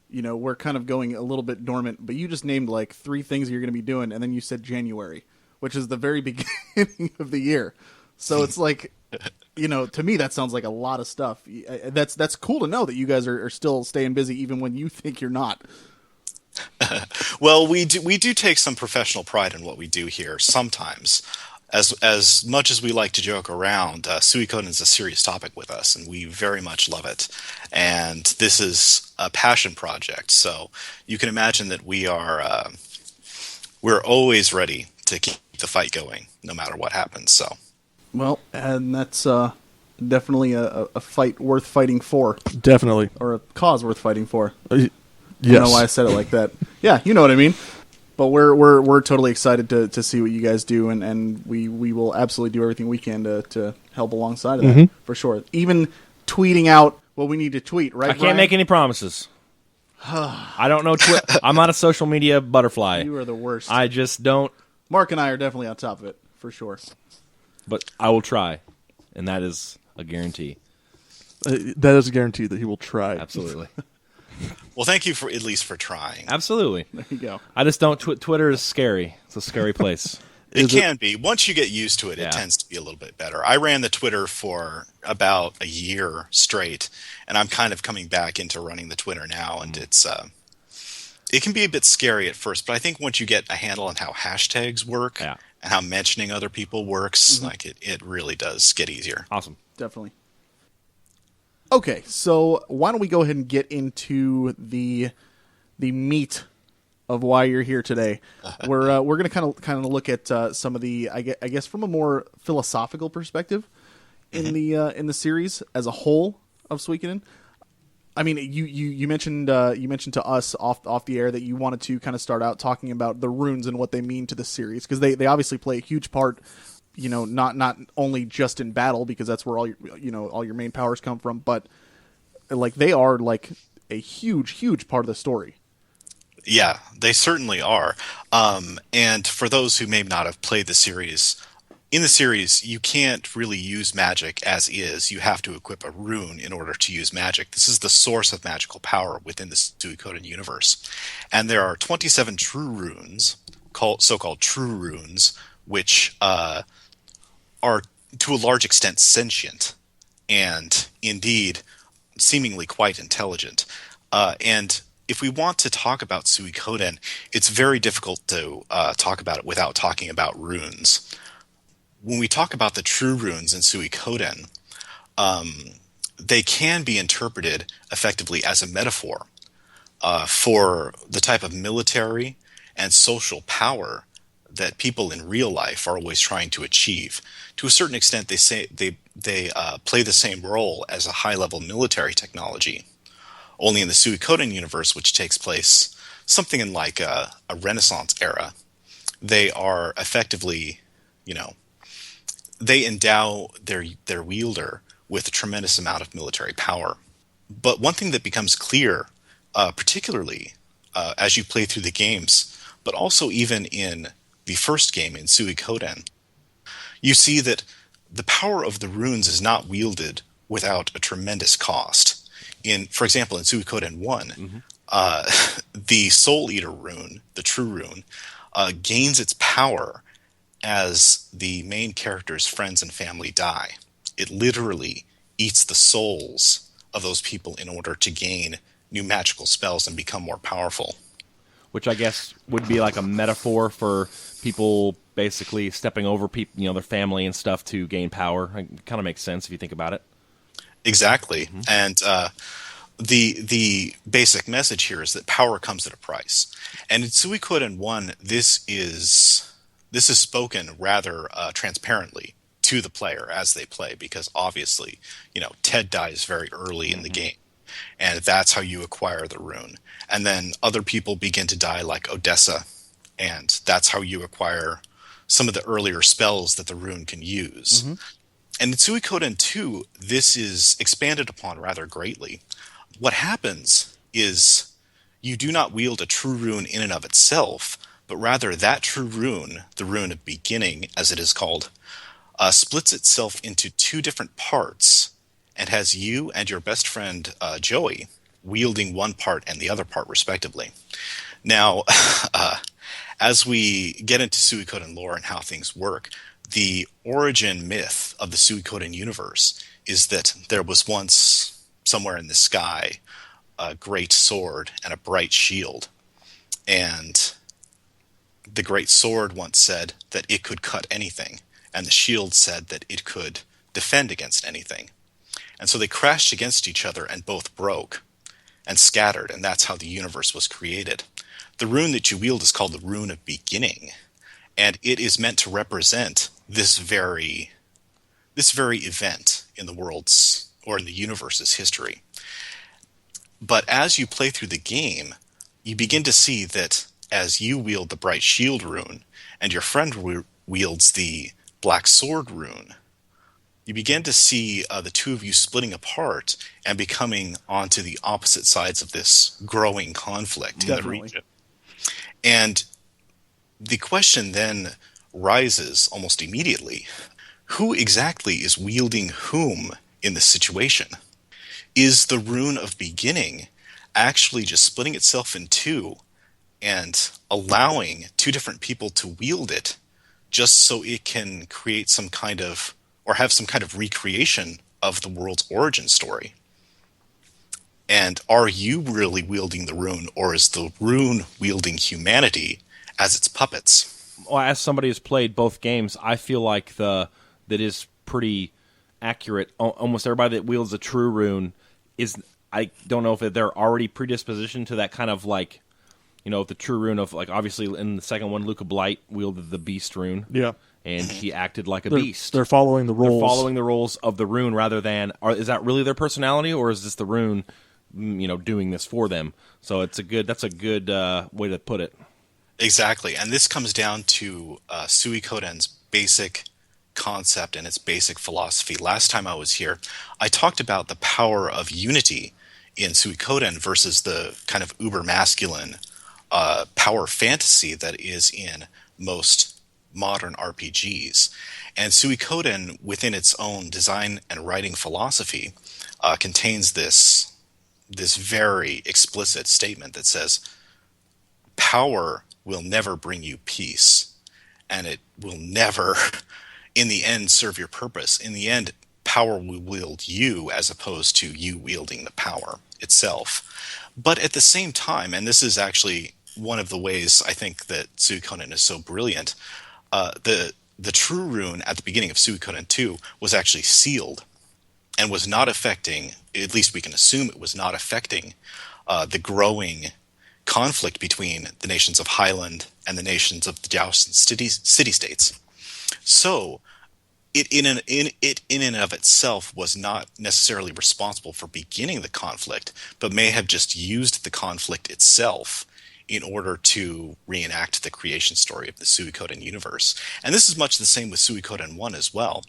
we're kind of going a little bit dormant, but you just named like 3 things you're going to be doing, and then you said January, which is the very beginning of the year. So it's like, to me that sounds like a lot of stuff. That's cool to know that you guys are still staying busy even when you think you're not. Well, we do take some professional pride in what we do here. Sometimes, as much as we like to joke around, Suikoden is a serious topic with us, and we very much love it. And this is a passion project, so you can imagine that we're always ready to keep the fight going, no matter what happens. So, well, and that's definitely a fight worth fighting for. Definitely, or a cause worth fighting for. Yes. I don't know why I said it like that. Yeah, you know what I mean. But we're totally excited to see what you guys do, and we will absolutely do everything we can to help alongside of that, for sure. Even tweeting out what we need to tweet, right, I can't make any promises. I don't know. I'm not a social media butterfly. You are the worst. I just don't. Mark and I are definitely on top of it, for sure. But I will try, and that is a guarantee. That is a guarantee that he will try. Absolutely. Well, thank you at least for trying. Absolutely. There you go. I just don't. Twitter is scary. It's a scary place. It can be. Once you get used to it, it tends to be a little bit better. I ran the Twitter for about a year straight, and I'm kind of coming back into running the Twitter now, and it's it can be a bit scary at first, but I think once you get a handle on how hashtags work and how mentioning other people works, like it really does get easier. Awesome. Definitely. Okay, so why don't we go ahead and get into the meat of why you're here today. We're going to kind of look at some of the I guess from a more philosophical perspective in the series as a whole of Suikoden. I mean, you mentioned to us off the air that you wanted to kind of start out talking about the runes and what they mean to the series, because they obviously play a huge part. You know, not only just in battle, because that's where all your main powers come from, but like they are like a huge part of the story. Yeah, they certainly are. And for those who may not have played the series, in the series, you can't really use magic as is. You have to equip a rune in order to use magic. This is the source of magical power within the Suikoden universe. And there are 27 true runes, so-called true runes, which are to a large extent sentient and indeed seemingly quite intelligent. And if we want to talk about Suikoden, it's very difficult to talk about it without talking about runes. When we talk about the true runes in Suikoden, they can be interpreted effectively as a metaphor for the type of military and social power that people in real life are always trying to achieve. To a certain extent, they play the same role as a high-level military technology. Only in the Suikoden universe, which takes place something in like a Renaissance era, they are effectively, they endow their wielder with a tremendous amount of military power. But one thing that becomes clear, particularly as you play through the games, but also even in the first game in Suikoden, you see that the power of the runes is not wielded without a tremendous cost. For example, in Suikoden 1, the Soul Eater rune, the true rune, gains its power as the main character's friends and family die. It literally eats the souls of those people in order to gain new magical spells and become more powerful. Which I guess would be like a metaphor for people basically stepping over people, their family and stuff to gain power. It kind of makes sense if you think about it. Exactly. Mm-hmm. And the basic message here is that power comes at a price. And in Suikoden 1, this is spoken rather transparently to the player as they play, because obviously, Ted dies very early in the game. And that's how you acquire the rune. And then other people begin to die, like Odessa, and that's how you acquire some of the earlier spells that the rune can use. Mm-hmm. And in Suikoden 2, this is expanded upon rather greatly. What happens is you do not wield a true rune in and of itself, but rather that true rune, the rune of beginning, as it is called, splits itself into two different parts and has you and your best friend, Joey, wielding one part and the other part, respectively. Now, as we get into Suikoden lore and how things work, the origin myth of the Suikoden universe is that there was once, somewhere in the sky, a great sword and a bright shield. And the great sword once said that it could cut anything, and the shield said that it could defend against anything. And so they crashed against each other and both broke and scattered, and that's how the universe was created. The rune that you wield is called the Rune of Beginning, and it is meant to represent this very event in the world's, or in the universe's history. But as you play through the game, you begin to see that as you wield the Bright Shield rune, and your friend wields the Black Sword rune, you begin to see the two of you splitting apart and becoming onto the opposite sides of this growing conflict in the region. And the question then rises almost immediately: who exactly is wielding whom in this situation? Is the Rune of Beginning actually just splitting itself in two and allowing two different people to wield it just so it can create some kind of, or have some kind of recreation of the world's origin story. And are you really wielding the rune, or is the rune wielding humanity as its puppets? Well, as somebody who's played both games, I feel like that is pretty accurate. Almost everybody that wields a true rune is, I don't know if they're already predispositioned to that kind of like, the true rune of, like, obviously in the second one, Luca Blight wielded the beast rune. Yeah. And he acted like a beast. They're following the rules. They're following the rules of the rune rather than, is that really their personality, or is this the rune, doing this for them? So that's a good way to put it. Exactly. And this comes down to Suikoden's basic concept and its basic philosophy. Last time I was here, I talked about the power of unity in Suikoden versus the kind of uber masculine power fantasy that is in most modern RPGs. And Suikoden, within its own design and writing philosophy, contains this very explicit statement that says, power will never bring you peace, and it will never, in the end, serve your purpose. In the end, power will wield you as opposed to you wielding the power itself. But at the same time, and this is actually one of the ways I think that Suikoden is so brilliant, the true rune at the beginning of Suikoden II was actually sealed and was not affecting, at least we can assume it was not affecting, the growing conflict between the nations of Highland and the nations of the Jousting city-states. So it in and of itself was not necessarily responsible for beginning the conflict, but may have just used the conflict itself in order to reenact the creation story of the Suikoden universe. And this is much the same with Suikoden 1 as well.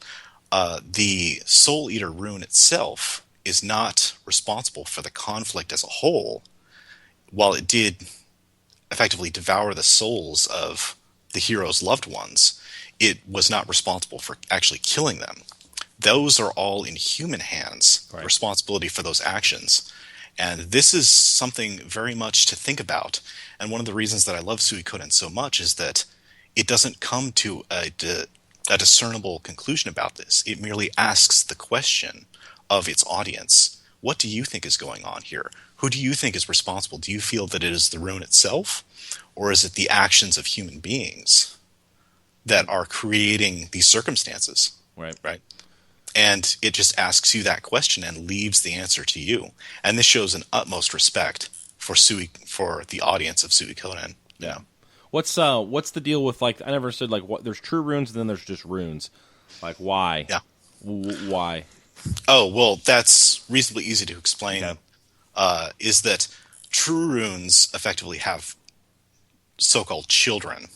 The Soul Eater rune itself is not responsible for the conflict as a whole. While it did effectively devour the souls of the hero's loved ones, it was not responsible for actually killing them. Those are all in human hands, right. Responsibility for those actions. And this is something very much to think about. And one of the reasons that I love Suikoden so much is that it doesn't come to a discernible conclusion about this. It merely asks the question of its audience. What do you think is going on here? Who do you think is responsible? Do you feel that it is the rune itself? Or is it the actions of human beings that are creating these circumstances? Right. And it just asks you that question and leaves the answer to you. And this shows an utmost respect for the audience of Suikoden. Yeah. What's the deal with, like, I never understood, like, what, there's true runes and then there's just runes. Like, why? Yeah. Why? Oh, well, that's reasonably easy to explain. Okay. Is that true runes effectively have so-called children.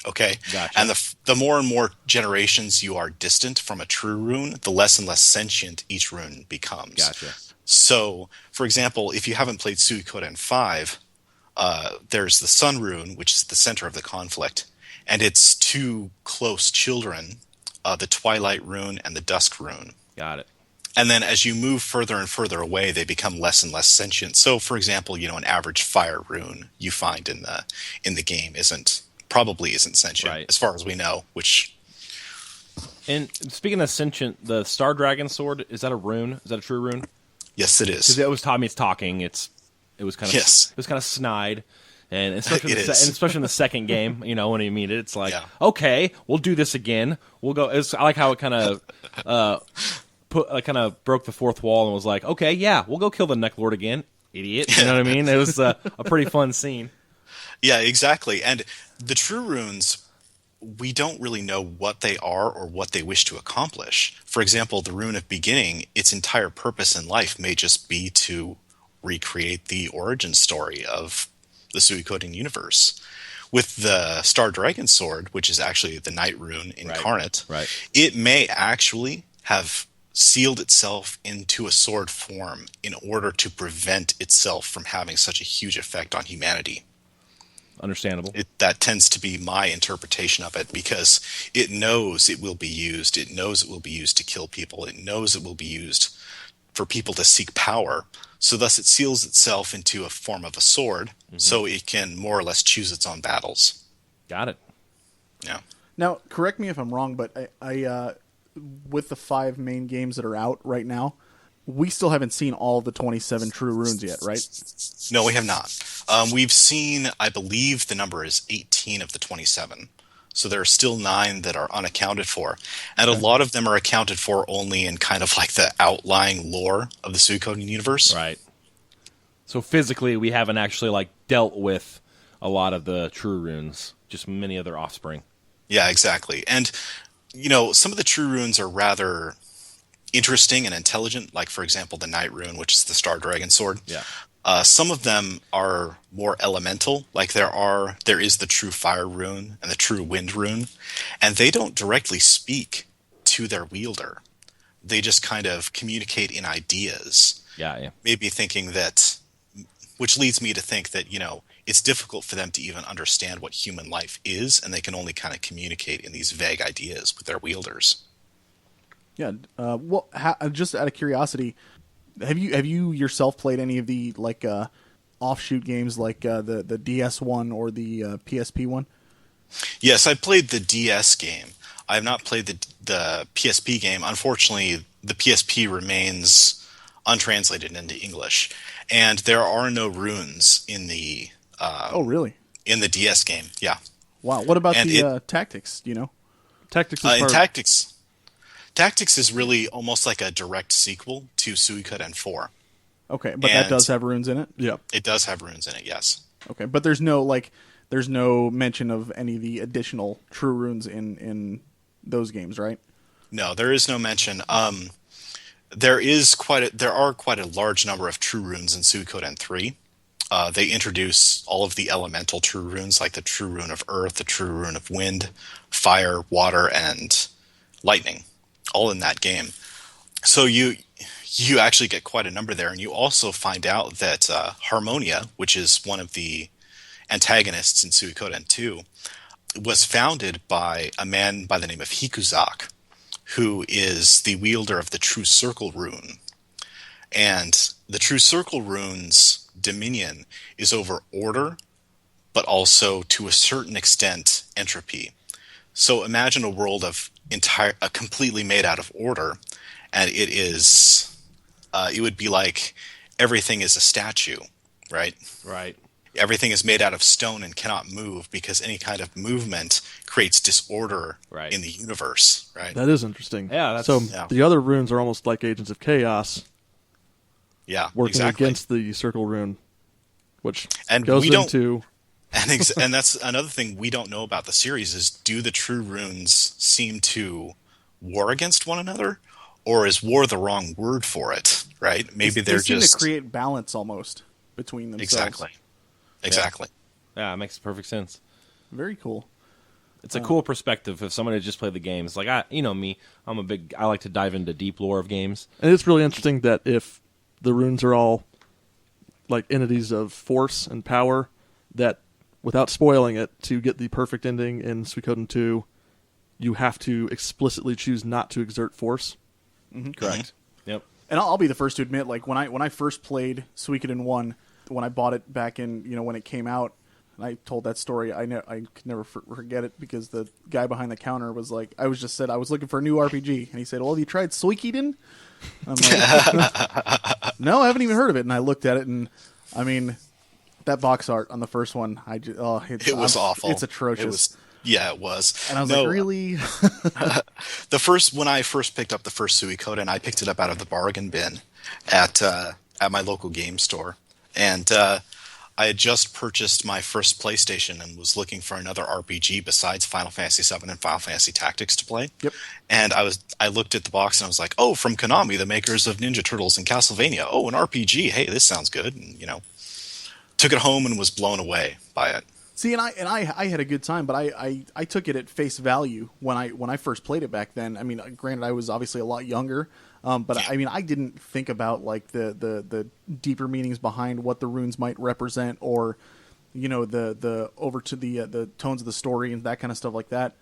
Okay? Gotcha. And the more and more generations you are distant from a true rune, the less and less sentient each rune becomes. Gotcha. So, for example, if you haven't played Suikoden 5, there's the Sun rune, which is the center of the conflict, and its two close children, the Twilight rune and the Dusk rune. Got it. And then as you move further and further away, they become less and less sentient. So, for example, an average fire rune you find in the game probably isn't sentient, right, as far as we know. And speaking of sentient, the Star Dragon sword, is that a rune? Is that a true rune? Yes, it is. Because it always taught me it's talking. It was kind of snide, and especially in the second game, when you meet it, it's like, okay, we'll do this again. We'll go. I like how it kind of broke the fourth wall and was like, okay, yeah, we'll go kill the Neck Lord again, idiot. You know what I mean? It was a pretty fun scene. Yeah, exactly. And the true runes, we don't really know what they are or what they wish to accomplish. For example, the rune of beginning, its entire purpose in life may just be to recreate the origin story of the Suikoden universe. With the Star Dragon sword, which is actually the Night rune incarnate, right. It may actually have sealed itself into a sword form in order to prevent itself from having such a huge effect on humanity. Understandable. That tends to be my interpretation of it, because it knows it will be used. It knows it will be used to kill people. It knows it will be used for people to seek power. So thus it seals itself into a form of a sword, so it can more or less choose its own battles. Got it. Yeah. Now, correct me if I'm wrong, but I with the 5 main games that are out right now, we still haven't seen all the 27 true runes yet, right? No, we have not. We've seen, I believe the number is 18 of the 27. So there are still 9 that are unaccounted for. And a lot of them are accounted for only in kind of like the outlying lore of the Suikoden universe. Right. So physically, we haven't actually like dealt with a lot of the true runes, just many of their offspring. Yeah, exactly. And, some of the true runes are rather interesting and intelligent, like, for example, the Night Rune, which is the Star Dragon Sword. Yeah. Some of them are more elemental, like there is the true Fire Rune and the true Wind Rune, and they don't directly speak to their wielder. They just kind of communicate in ideas. Yeah. Maybe thinking that, which leads me to think that, it's difficult for them to even understand what human life is, and they can only kind of communicate in these vague ideas with their wielders. Yeah. Just out of curiosity, have you yourself played any of the offshoot games like the DS one or the PSP one? Yes, I played the DS game. I have not played the PSP game. Unfortunately, the PSP remains untranslated into English, and there are no runes in the. Oh, really? In the DS game, yeah. Wow. What about Tactics? Do you know? Tactics is Tactics is really almost like a direct sequel to Suikoden 4. Okay, but that does have runes in it? Yeah. It does have runes in it, yes. Okay, but there's no mention of any of the additional true runes in those games, right? No, there is no mention. There are quite a large number of true runes in Suikoden 3. They introduce all of the elemental true runes, like the true rune of earth, the true rune of wind, fire, water, and lightning, all in that game. So you actually get quite a number there, and you also find out that Harmonia, which is one of the antagonists in Suikoden 2, was founded by a man by the name of Hikuzak, who is the wielder of the True Circle rune. And the True Circle rune's dominion is over order, but also to a certain extent entropy. So imagine a world of completely made out of order, and it would be like everything is a statue, right? Right. Everything is made out of stone and cannot move because any kind of movement creates disorder in the universe, right? That is interesting. Yeah. The other runes are almost like agents of chaos. Yeah, working exactly. against the circle rune, which and goes into... And that's another thing we don't know about the series is, do the true runes seem to war against one another? Or is war the wrong word for it, right? Maybe they seem to create balance almost between themselves. Exactly. Yeah, it makes perfect sense. Very cool. It's a cool perspective if someone had just played the games. Like, me, I like to dive into deep lore of games. And it's really interesting that if the runes are all like entities of force and power, that without spoiling it, to get the perfect ending in Suikoden 2, you have to explicitly choose not to exert force. Mm-hmm. Correct. Yep. And I'll be the first to admit, like when I first played Suikoden 1, when I bought it back in, when it came out, and I told that story, I could never forget it because the guy behind the counter was like, I was looking for a new RPG, and he said, "Well, have you tried Suikoden?" I'm like, "No, I haven't even heard of it." And I looked at it, and I mean, that box art on the first one, it was awful. It's atrocious. It was. And I was like, really? When I first picked up the first Suikoden, I picked it up out of the bargain bin at my local game store. And I had just purchased my first PlayStation and was looking for another RPG besides Final Fantasy VII and Final Fantasy Tactics to play. Yep. And I looked at the box and I was like, oh, from Konami, the makers of Ninja Turtles and Castlevania. Oh, an RPG. Hey, this sounds good. And, took it home and was blown away by it. See, and I had a good time, but I took it at face value when I first played it back then. I mean, granted, I was obviously a lot younger, but I mean, I didn't think about like the deeper meanings behind what the runes might represent, or the over to the tones of the story and that kind of stuff like that.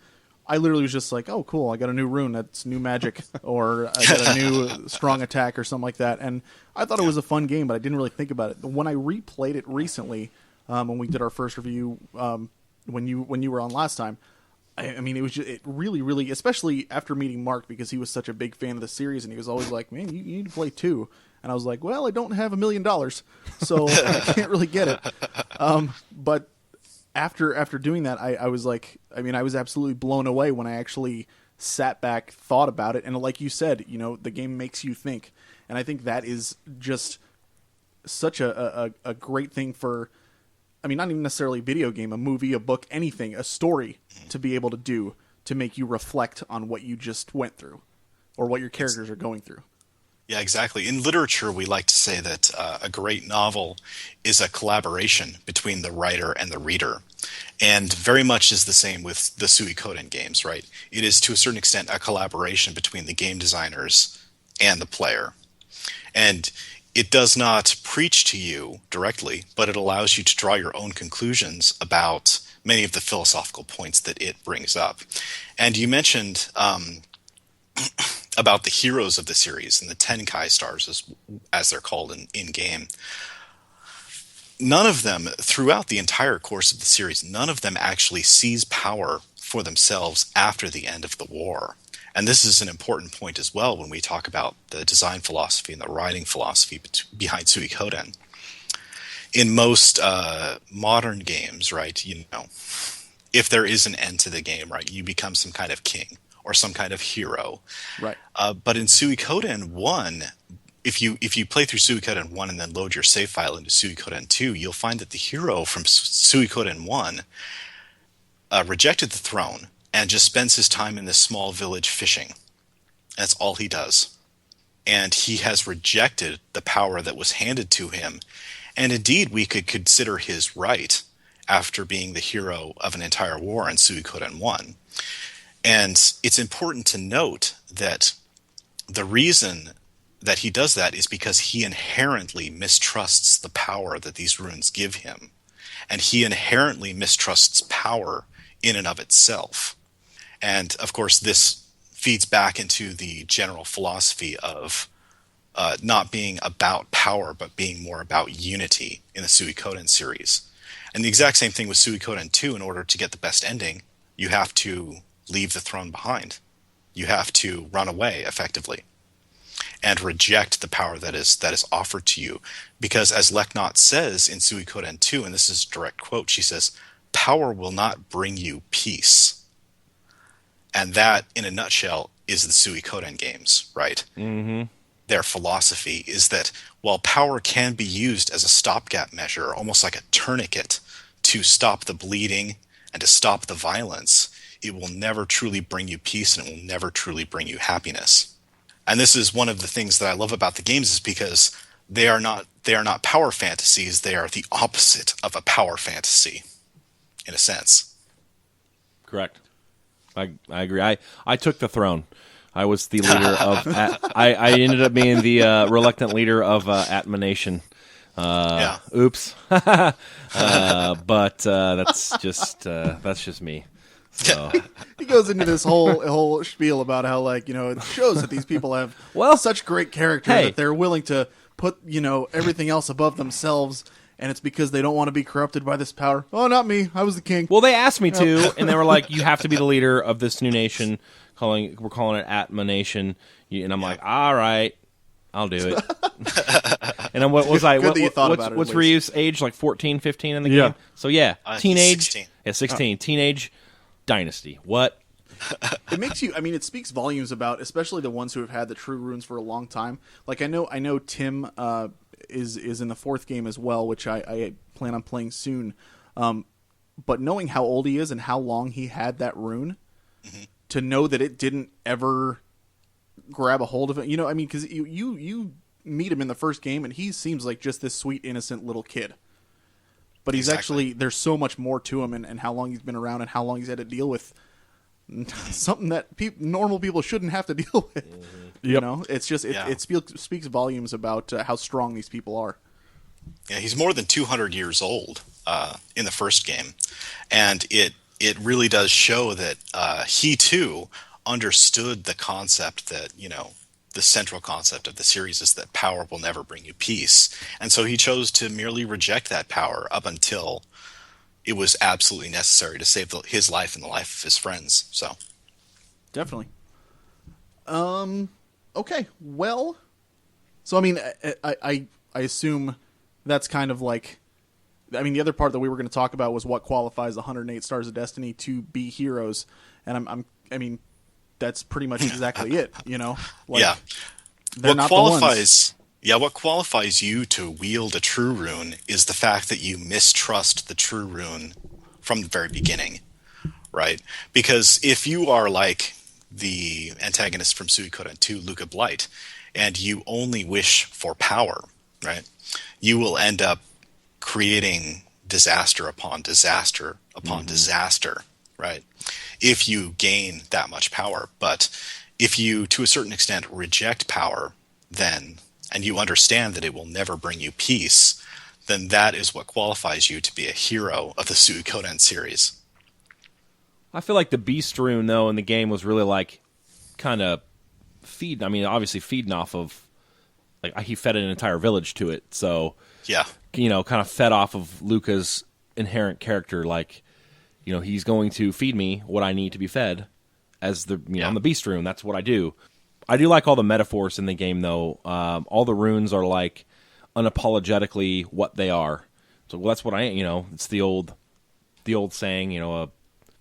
I literally was just like, oh, cool, I got a new rune, that's new magic, or I got a new strong attack or something like that. And I thought it was a fun game, but I didn't really think about it. When I replayed it recently, when we did our first review, when you were on last time, I mean, it really, really, especially after meeting Mark, because he was such a big fan of the series, and he was always like, "Man, you need to play 2." And I was like, "Well, I don't have $1 million, so I can't really get it." But after doing that, I was like, I mean, I was absolutely blown away when I actually sat back, thought about it, and like you said, the game makes you think, and I think that is just such a great thing for. I mean, not even necessarily a video game, a movie, a book, anything, a story to be able to do to make you reflect on what you just went through or what your characters are going through. Yeah, exactly. In literature, we like to say that a great novel is a collaboration between the writer and the reader. And very much is the same with the Suikoden games, right? It is, to a certain extent, a collaboration between the game designers and the player. And it does not preach to you directly, but it allows you to draw your own conclusions about many of the philosophical points that it brings up. And you mentioned about the heroes of the series and the Tenkai stars, as they're called in game. None of them, throughout the entire course of the series, none of them actually seize power for themselves after the end of the war. And this is an important point as well when we talk about the design philosophy and the writing philosophy behind Suikoden. In most modern games, right, if there is an end to the game, right, you become some kind of king or some kind of hero. Right. But in Suikoden 1, if you play through Suikoden 1 and then load your save file into Suikoden 2, you'll find that the hero from Suikoden 1 rejected the throne and just spends his time in this small village fishing. That's all he does. And he has rejected the power that was handed to him. And indeed, we could consider his right after being the hero of an entire war in Suikoden 1. And it's important to note that the reason that he does that is because he inherently mistrusts the power that these runes give him. And he inherently mistrusts power in and of itself. And, of course, this feeds back into the general philosophy of not being about power, but being more about unity in the Suikoden series. And the exact same thing with Suikoden 2. In order to get the best ending, you have to leave the throne behind. You have to run away, effectively, and reject the power that is offered to you. Because, as Leknot says in Suikoden 2, and this is a direct quote, she says, "Power will not bring you peace." And that, in a nutshell, is the Suikoden games, right? Mm-hmm. Their philosophy is that while power can be used as a stopgap measure, almost like a tourniquet, to stop the bleeding and to stop the violence, it will never truly bring you peace and it will never truly bring you happiness. And this is one of the things that I love about the games, is because they are not power fantasies. They are the opposite of a power fantasy, in a sense. Correct. I agree. I took the throne. I was the leader of. I ended up being the reluctant leader of Atma Nation. Yeah. Oops. But that's just me. So. He goes into this whole spiel about how, like, it shows that these people have such great character that they're willing to put everything else above themselves. And it's because they don't want to be corrupted by this power. Oh, not me. I was the king. Well, they asked me to, and they were like, "You have to be the leader of this new nation. We're calling it Atma Nation." And I'm like, "All right, I'll do it." And what was I? What's Ryu's age? Like 14, 15 in the game? So teenage. 16. Yeah, 16. Teenage dynasty. What? It makes you. I mean, it speaks volumes about, especially the ones who have had the true runes for a long time. Like I know Tim is in the 4th game as well, which I plan on playing soon. But knowing how old he is and how long he had that rune, to know that it didn't ever grab a hold of it, I mean, because you meet him in the 1st game and he seems like just this sweet, innocent little kid. But he's actually, there's so much more to him, and how long he's been around and how long he's had to deal with something that normal people shouldn't have to deal with. It's just it speaks volumes about how strong these people are. Yeah, he's more than 200 years old in the 1st game, and it really does show that he too understood the concept that the central concept of the series is that power will never bring you peace, and so he chose to merely reject that power up until it was absolutely necessary to save his life and the life of his friends. So definitely. Okay. Well, so I mean, I assume that's kind of like, I mean, the other part that we were going to talk about was what qualifies the 108 Stars of Destiny to be heroes, and I mean, that's pretty much exactly it. You know, like, yeah. They're What not qualifies? the ones. Yeah, what qualifies you to wield a true rune is the fact that you mistrust the true rune from the very beginning, right? Because if you are like the antagonist from Suikoden II, Luca Blight, and you only wish for power, right, you will end up creating disaster upon disaster upon disaster, right, if you gain that much power. But if you, to a certain extent, reject power, then, and you understand that it will never bring you peace, then that is what qualifies you to be a hero of the Suikoden series. I feel like the Beast rune, though, in the game was really like kind of feeding. I mean, obviously feeding off of, like, he fed an entire village to it. So, Yeah. you know, kind of fed off of Luca's inherent character. Like, you know, he's going to feed me what I need to be fed as the, you know, I'm the Beast rune. That's what I do. I do like all the metaphors in the game, though. All the runes are like unapologetically what they are. So, well, that's what I am. You know, it's the old saying. You know, a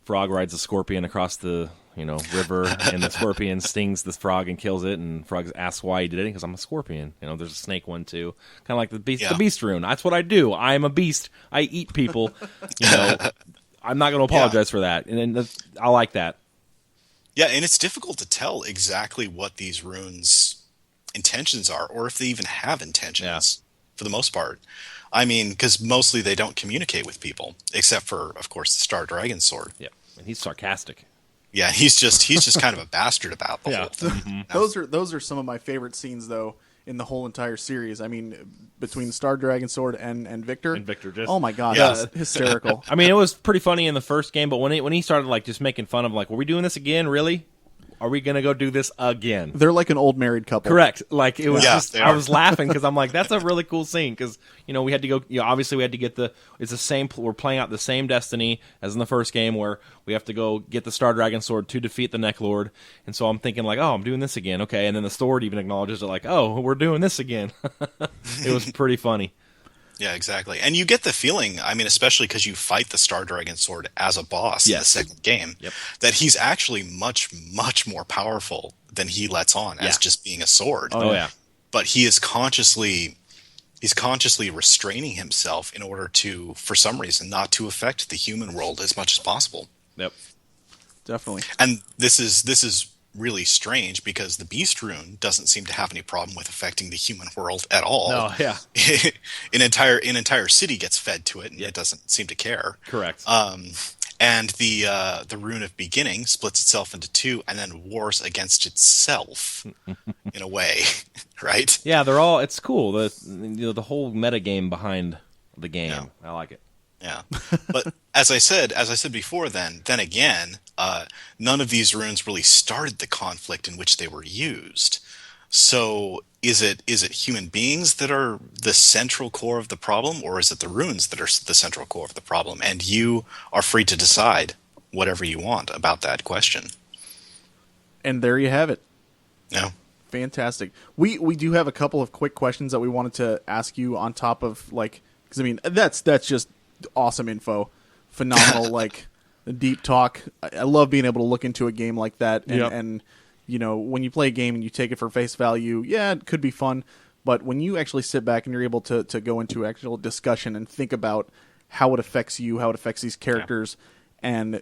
frog rides a scorpion across the river, and the scorpion stings the frog and kills it. And frog asks why he did it, because I'm a scorpion. You know, there's a snake one too. Kind of like the beast rune. That's what I do. I am a beast. I eat people. You know, I'm not going to apologize for that. And I like that. Yeah, and it's difficult to tell exactly what these runes' intentions are, or if they even have intentions, for the most part. I mean, because mostly they don't communicate with people, except for, of course, the Star Dragon Sword. Yeah, and he's sarcastic. Yeah, he's just kind of a bastard about the whole thing. Those are some of my favorite scenes, though, in the whole entire series. I mean, between Star Dragon Sword and Victor. And Victor just... Oh, my God. Yeah. That's hysterical. I mean, it was pretty funny in the first game, but when he started, like, just making fun of, like, were we doing this again, really? Are we going to go do this again? They're like an old married couple. Correct. Like, it was just, they I are. was laughing because I'm like, that's a really cool scene. Because, you know, we had to go, obviously we had to get it's the same, we're playing out the same Destiny as in the first game, where we have to go get the Star Dragon Sword to defeat the Neck Lord. And so I'm thinking, like, oh, I'm doing this again. Okay. And then the sword even acknowledges it, like, oh, we're doing this again. It was pretty funny. Yeah, exactly. And you get the feeling, I mean, especially because you fight the Star Dragon Sword as a boss in the second game, that he's actually much, much more powerful than he lets on as just being a sword. Oh, yeah. But he is consciously restraining himself in order to, for some reason, not to affect the human world as much as possible. Yep. Definitely. And this is really strange, because the Beast rune doesn't seem to have any problem with affecting the human world at all. No, yeah. An entire city gets fed to it, and it doesn't seem to care. Correct. And the rune of beginning splits itself into two and then wars against itself in a way, right? Yeah, it's cool. The whole meta game behind the game. Yeah. I like it. Yeah, but as I said before, then again, none of these runes really started the conflict in which they were used. So is it human beings that are the central core of the problem, or is it the runes that are the central core of the problem? And you are free to decide whatever you want about that question. And there you have it. Yeah. Fantastic. We do have a couple of quick questions that we wanted to ask you on top of, like, because I mean that's just awesome info, phenomenal, like deep talk. I love being able to look into a game like that, and you know, when you play a game and you take it for face value, yeah, it could be fun, but when you actually sit back and you're able to go into actual discussion and think about how it affects you, how it affects these characters, and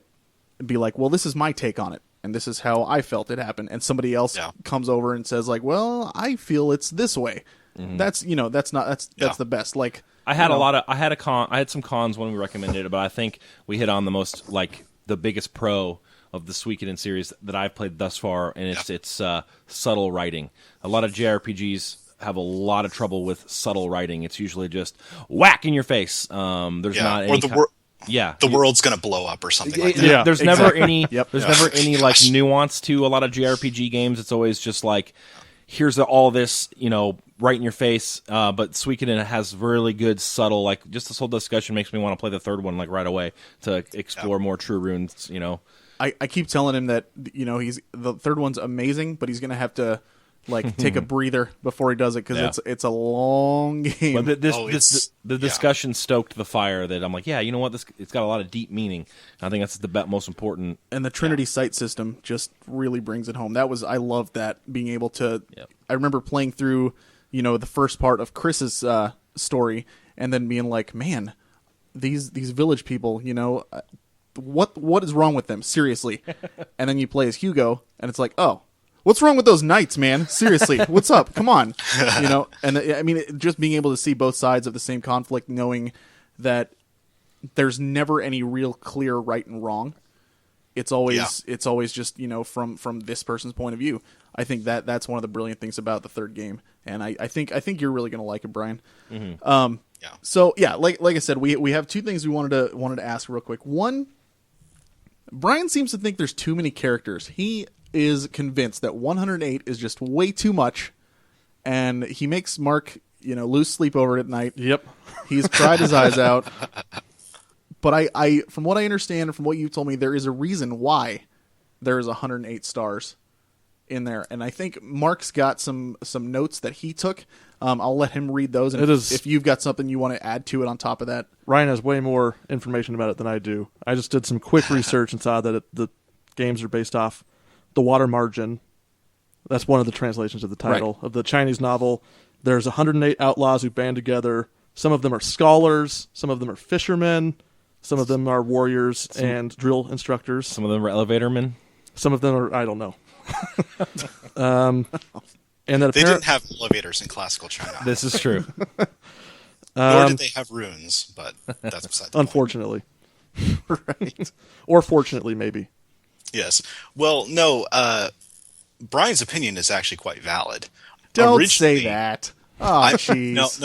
be like, well, this is my take on it, and this is how I felt it happened, and somebody else comes over and says, like, well, I feel it's this way. That's that's the best. Like, I had I had some cons when we recommended it, but I think we hit on the most, like, the biggest pro of the Suikoden series that I've played thus far, and it's subtle writing. A lot of JRPGs have a lot of trouble with subtle writing. It's usually just whack in your face. There's not any the world's going to blow up or something like that. Yeah, there's never any never any like nuance to a lot of JRPG games. It's always just like, here's all this, you know, right in your face, but Suikoden has really good subtle, like, just this whole discussion makes me want to play the third one, like, right away to explore more true runes, you know. I keep telling him that, you know, the third one's amazing, but he's going to have to, like, take a breather before he does it, because it's a long game. But the discussion stoked the fire that I'm like, yeah, you know what, it's got a lot of deep meaning. I think that's the most important. And the Trinity Sight system just really brings it home. I loved that, being able to, I remember playing through, you know, the first part of Chris's story, and then being like, man, these village people, you know, what is wrong with them? Seriously. And then you play as Hugo, and it's like, oh, what's wrong with those knights, man? Seriously, what's up? Come on, you know. And I mean, just being able to see both sides of the same conflict, knowing that there's never any real clear right and wrong. It's always just, you know, from this person's point of view. I think that's one of the brilliant things about the third game, and I think you're really going to like it, Brian. Mm-hmm. So yeah, like I said, we have two things we wanted to ask real quick. One, Brian seems to think there's too many characters. He is convinced that 108 is just way too much, and he makes Mark, you know, lose sleep over it at night. Yep. He's cried his eyes out. But I from what I understand and from what you told me, there is a reason why there is 108 stars in there. And I think Mark's got some notes that he took. I'll let him read those. And if you've got something you want to add to it on top of that. Ryan has way more information about it than I do. I just did some quick research and saw that the games are based off the water margin. That's one of the translations of the title of the Chinese novel. There's 108 outlaws who band together. Some of them are scholars. Some of them are fishermen. Some of them are warriors and drill instructors. Some of them are elevatormen. Some of them are, I don't know. And then they didn't have elevators in classical China. This is true. Nor did they have runes, but that's beside the unfortunately. Right. Or fortunately, maybe. Yes. Well, no, Brian's opinion is actually quite valid. Don't say that. Oh, jeez.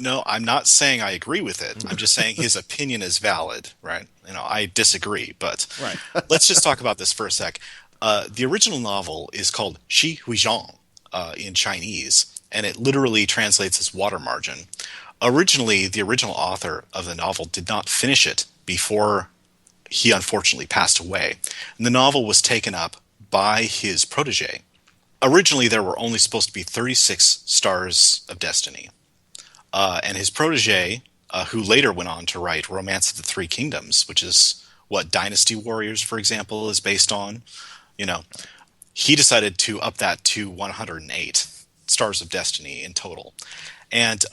No. I'm not saying I agree with it. I'm just saying his opinion is valid, right? You know, I disagree, but let's just talk about this for a sec. The original novel is called Shi Huizhang in Chinese, and it literally translates as water margin. Originally, the original author of the novel did not finish it before he unfortunately passed away. And the novel was taken up by his protege. Originally, there were only supposed to be 36 stars of destiny. And his protege, who later went on to write Romance of the Three Kingdoms, which is what Dynasty Warriors, for example, is based on, you know, he decided to up that to 108 stars of destiny in total. And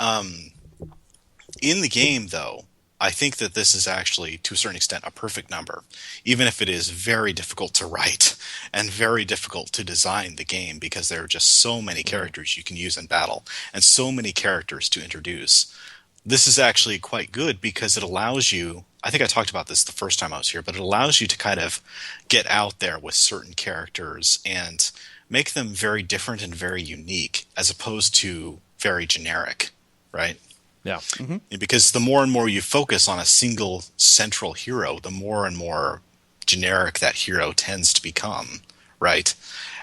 in the game, though, I think that this is actually, to a certain extent, a perfect number, even if it is very difficult to write and very difficult to design the game, because there are just so many characters you can use in battle and so many characters to introduce. This is actually quite good because it allows you, I think I talked about this the first time I was here, but it allows you to kind of get out there with certain characters and make them very different and very unique as opposed to very generic, right? Yeah. Mm-hmm. Because the more and more you focus on a single central hero, the more and more generic that hero tends to become, right?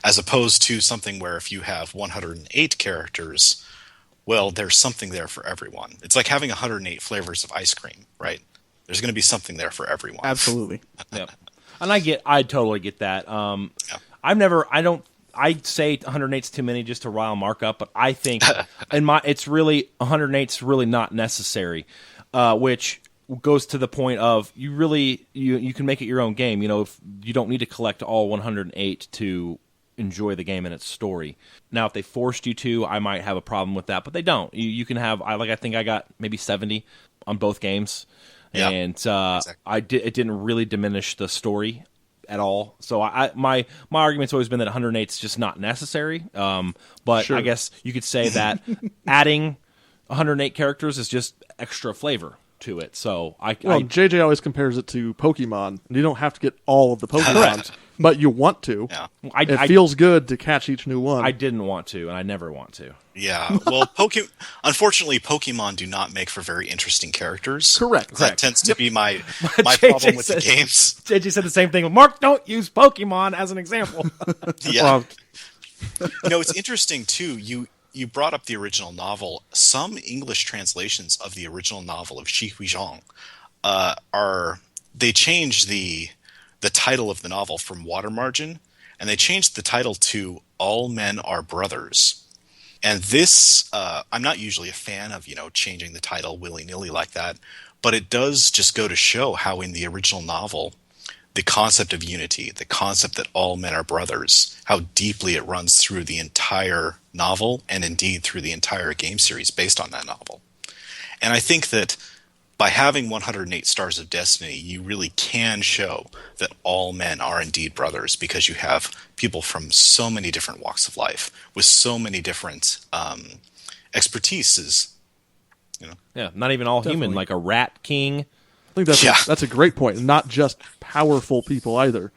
As opposed to something where if you have 108 characters, well, there's something there for everyone. It's like having 108 flavors of ice cream, right? There's going to be something there for everyone. Absolutely. Yep. And I totally get that. I'd say 108's too many just to rile Mark up, but I think it's really 108's really not necessary, which goes to the point of you can make it your own game. You know, if you don't need to collect all 108 to enjoy the game and its story. Now, if they forced you to, I might have a problem with that, but they don't. You can have I think I got maybe 70 on both games, and exactly. It didn't really diminish the story at all. So my argument's always been that 108 is just not necessary. But sure. I guess you could say that adding 108 characters is just extra flavor to it. So JJ always compares it to Pokemon. You don't have to get all of the Pokemon, but you want to. Yeah. It feels good to catch each new one. I didn't want to, and I never want to. Yeah, well, unfortunately, Pokemon do not make for very interesting characters. Correct. That tends to be my problem with the games. JJ said the same thing. Mark, don't use Pokemon as an example. Yeah. You know, it's interesting, too. You you brought up the original novel. Some English translations of the original novel of Shi Huizhong they changed the title of the novel from Water Margin, and they changed the title to All Men Are Brothers. And this, I'm not usually a fan of, changing the title willy-nilly like that, but it does just go to show how in the original novel, the concept of unity, the concept that all men are brothers, how deeply it runs through the entire novel and indeed through the entire game series based on that novel. And I think that by having 108 Stars of Destiny, you really can show that all men are indeed brothers, because you have people from so many different walks of life with so many different expertises. Yeah, not even all human, like a rat king. I think that's a great point. Not just powerful people either.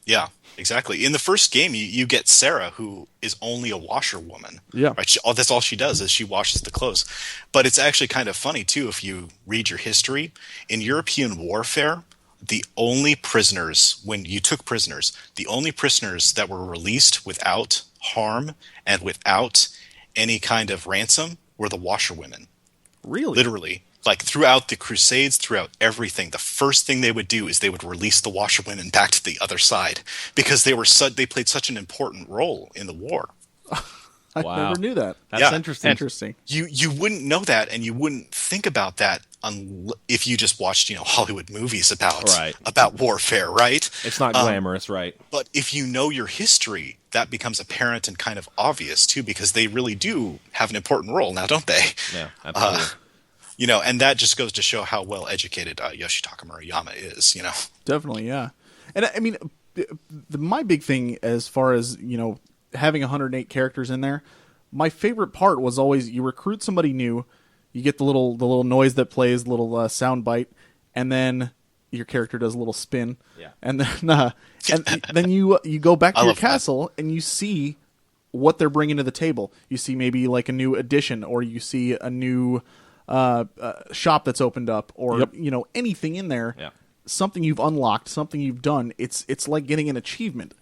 Yeah, exactly. In the first game, you get Sarah, who is only a washerwoman. Yeah. Right? That's all she does is she washes the clothes. But it's actually kind of funny, too, if you read your history. In European warfare, the only prisoners, when you took prisoners, the only prisoners that were released without harm and without any kind of ransom were the washerwomen. Really? Literally. Like throughout the Crusades, throughout everything, the first thing they would do is they would release the washerwomen back to the other side, because they played such an important role in the war. I never knew that. That's interesting. Interesting. You wouldn't know that, and you wouldn't think about that if you just watched Hollywood movies about warfare, right? It's not glamorous, right? But if you know your history, that becomes apparent and kind of obvious too, because they really do have an important role now, don't they? Yeah, absolutely. And that just goes to show how well educated Yoshitaka Murayama is. Definitely, yeah. And I mean, my big thing as far as having 108 characters in there, my favorite part was always you recruit somebody new, you get the little noise that plays, the little sound bite, and then your character does a little spin, and then you go back to your castle and you see what they're bringing to the table. You see maybe like a new addition, or you see a new shop that's opened up, or anything in there, something you've unlocked, something you've done. It's like getting an achievement.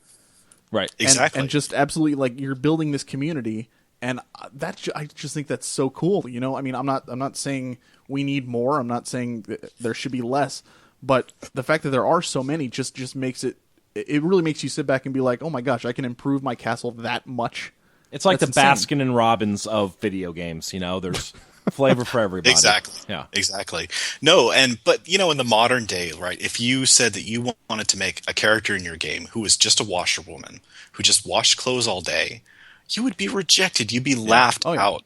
Right, exactly, and just absolutely like you're building this community, and I just think that's so cool. I mean, I'm not saying we need more. I'm not saying that there should be less, but the fact that there are so many just makes it really makes you sit back and be like, oh my gosh, I can improve my castle that much. It's like that's the insane. Baskin and Robbins of video games. There's flavor for everybody. Exactly. Yeah. Exactly. No, but in the modern day, right, if you said that you wanted to make a character in your game who was just a washerwoman, who just washed clothes all day, you would be rejected. You'd be laughed out.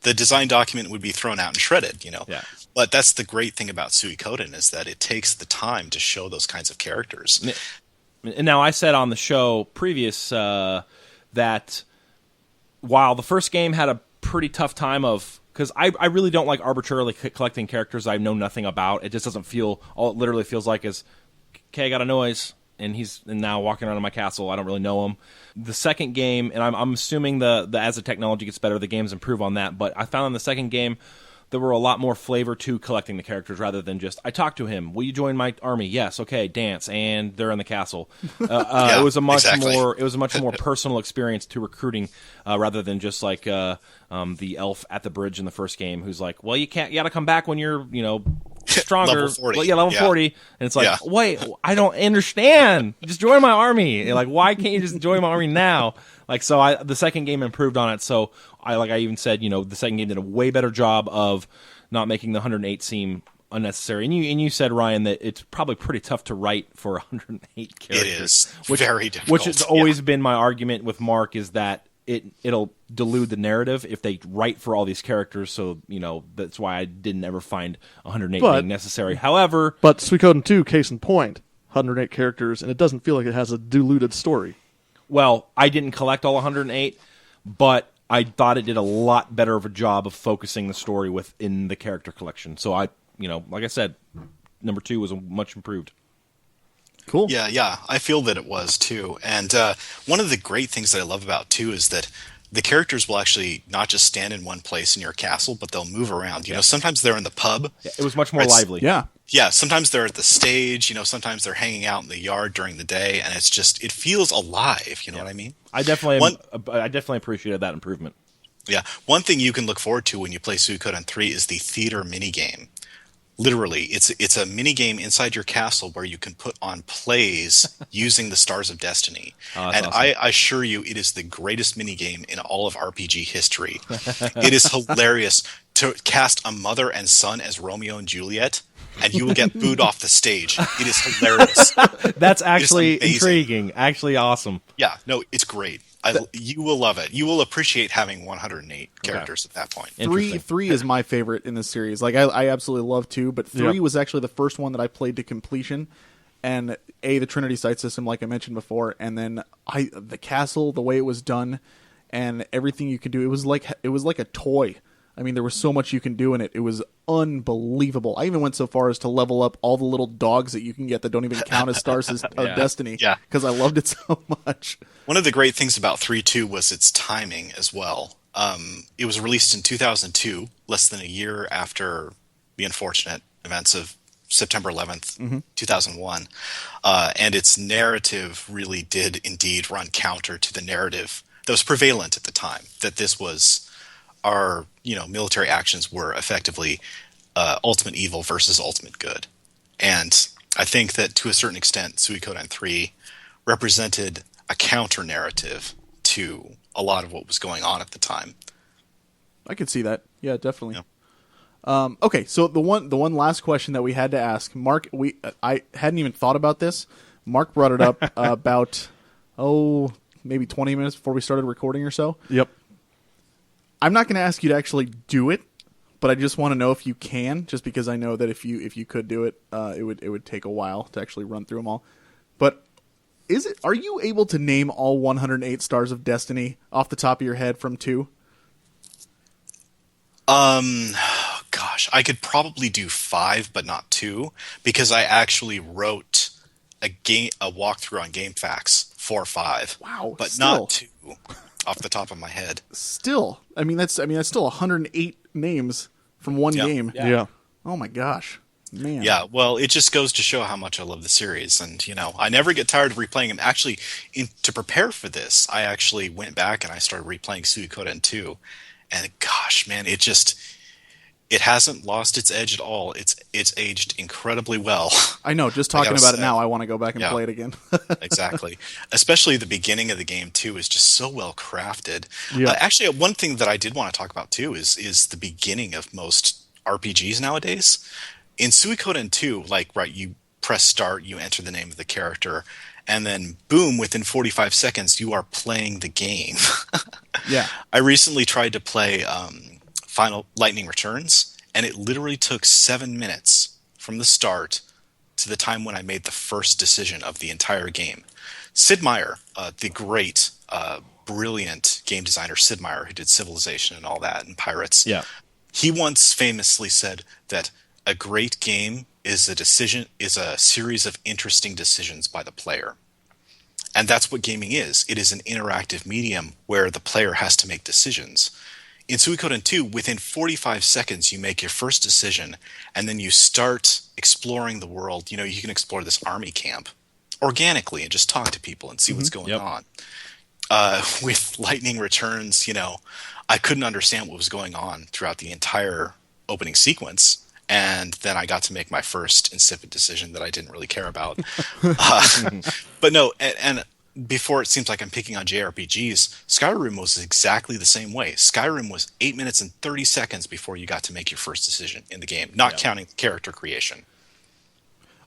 The design document would be thrown out and shredded, Yeah. But that's the great thing about Suikoden, is that it takes the time to show those kinds of characters. And now, I said on the show previous that while the first game had a pretty tough time because I really don't like arbitrarily collecting characters I know nothing about. It just doesn't feel, all it literally feels like is, okay, I got a noise, and he's now walking around in my castle. I don't really know him. The second game, and I'm assuming as the technology gets better, the games improve on that, but I found in the second game there were a lot more flavor to collecting the characters rather than just, I talked to him, will you join my army? Yes, okay, dance, and they're in the castle. It was a much more personal experience to recruiting rather than just like the elf at the bridge in the first game who's like, well, you got to come back when you're stronger. Level 40. Well, level 40. And it's like, wait, I don't understand. Just join my army. And like, why can't you just join my army now? Like, so the second game improved on it. So I even said, the second game did a way better job of not making the 108 seem unnecessary. And you said, Ryan, that it's probably pretty tough to write for 108 characters. It is very difficult. Which has always been my argument with Mark, is that it'll dilute the narrative if they write for all these characters. So, that's why I didn't ever find 108 being necessary. However, but Suikoden 2, case in point, 108 characters, and it doesn't feel like it has a diluted story. Well, I didn't collect all 108, but I thought it did a lot better of a job of focusing the story within the character collection. So like I said, number 2 was much improved. Cool. Yeah, I feel that it was too. And one of the great things that I love about 2 is that the characters will actually not just stand in one place in your castle, but they'll move around. Sometimes they're in the pub. Yeah, it was much more lively. Yeah, sometimes they're at the stage, sometimes they're hanging out in the yard during the day, and it feels alive, you know what I mean? I definitely appreciated that improvement. Yeah. One thing you can look forward to when you play Suikoden 3 is the theater minigame. Literally, it's a minigame inside your castle where you can put on plays using the Stars of Destiny. And awesome. I assure you, it is the greatest minigame in all of RPG history. It is hilarious to cast a mother and son as Romeo and Juliet, and you will get booed off the stage. It is hilarious. That's actually intriguing. Actually awesome. Yeah, no, it's great. You will love it. You will appreciate having 108 characters at that point. Three is my favorite in this series. Like I absolutely love 2, but 3 was actually the first one that I played to completion. And the Trinity Sight system, like I mentioned before, and then the castle, the way it was done, and everything you could do, it was like a toy. I mean, there was so much you can do in it. It was unbelievable. I even went so far as to level up all the little dogs that you can get that don't even count as Stars of Destiny. Yeah, because I loved it so much. One of the great things about 3.2 was its timing as well. It was released in 2002, less than a year after the unfortunate events of September 11th, 2001. And its narrative really did indeed run counter to the narrative that was prevalent at the time, that this was our military actions were effectively ultimate evil versus ultimate good. And I think that to a certain extent, Suikoden 3 represented a counter narrative to a lot of what was going on at the time. I could see that. Yeah, definitely. Yeah. Okay, so the one last question that we had to ask, Mark, I hadn't even thought about this. Mark brought it up about maybe 20 minutes before we started recording or so. Yep. I'm not going to ask you to actually do it, but I just want to know if you can, just because I know that if you could do it, it would take a while to actually run through them all. But are you able to name all 108 Stars of Destiny off the top of your head from 2? Gosh, I could probably do 5, but not 2, because I actually wrote a walkthrough on GameFAQs for 5. Wow, but not 2. Off the top of my head. Still, that's still 108 names from one game. Yeah. Oh my gosh, man. Yeah. Well, it just goes to show how much I love the series, and I never get tired of replaying them. Actually, to prepare for this, I actually went back and I started replaying Suikoden 2, and gosh, man, it hasn't lost its edge at all. It's aged incredibly well. I know. Just talking about it now, I want to go back and play it again. Exactly. Especially the beginning of the game too is just so well crafted. Yeah. Actually, one thing that I did want to talk about too is the beginning of most RPGs nowadays. In Suikoden 2, you press start, you enter the name of the character, and then boom, within 45 seconds, you are playing the game. Yeah. I recently tried to play Final Lightning Returns, and it literally took 7 minutes from the start to the time when I made the first decision of the entire game. Sid Meier, the great, brilliant game designer Sid Meier, who did Civilization and all that, and Pirates, he once famously said that a great game is a series of interesting decisions by the player. And that's what gaming is. It is an interactive medium where the player has to make decisions. In Suikoden 2, within 45 seconds, you make your first decision, and then you start exploring the world. You can explore this army camp organically and just talk to people and see what's going on. With Lightning Returns, I couldn't understand what was going on throughout the entire opening sequence, and then I got to make my first insipid decision that I didn't really care about. But no, and before it seems like I'm picking on JRPGs, Skyrim was exactly the same way. Skyrim was 8 minutes and 30 seconds before you got to make your first decision in the game, not counting character creation.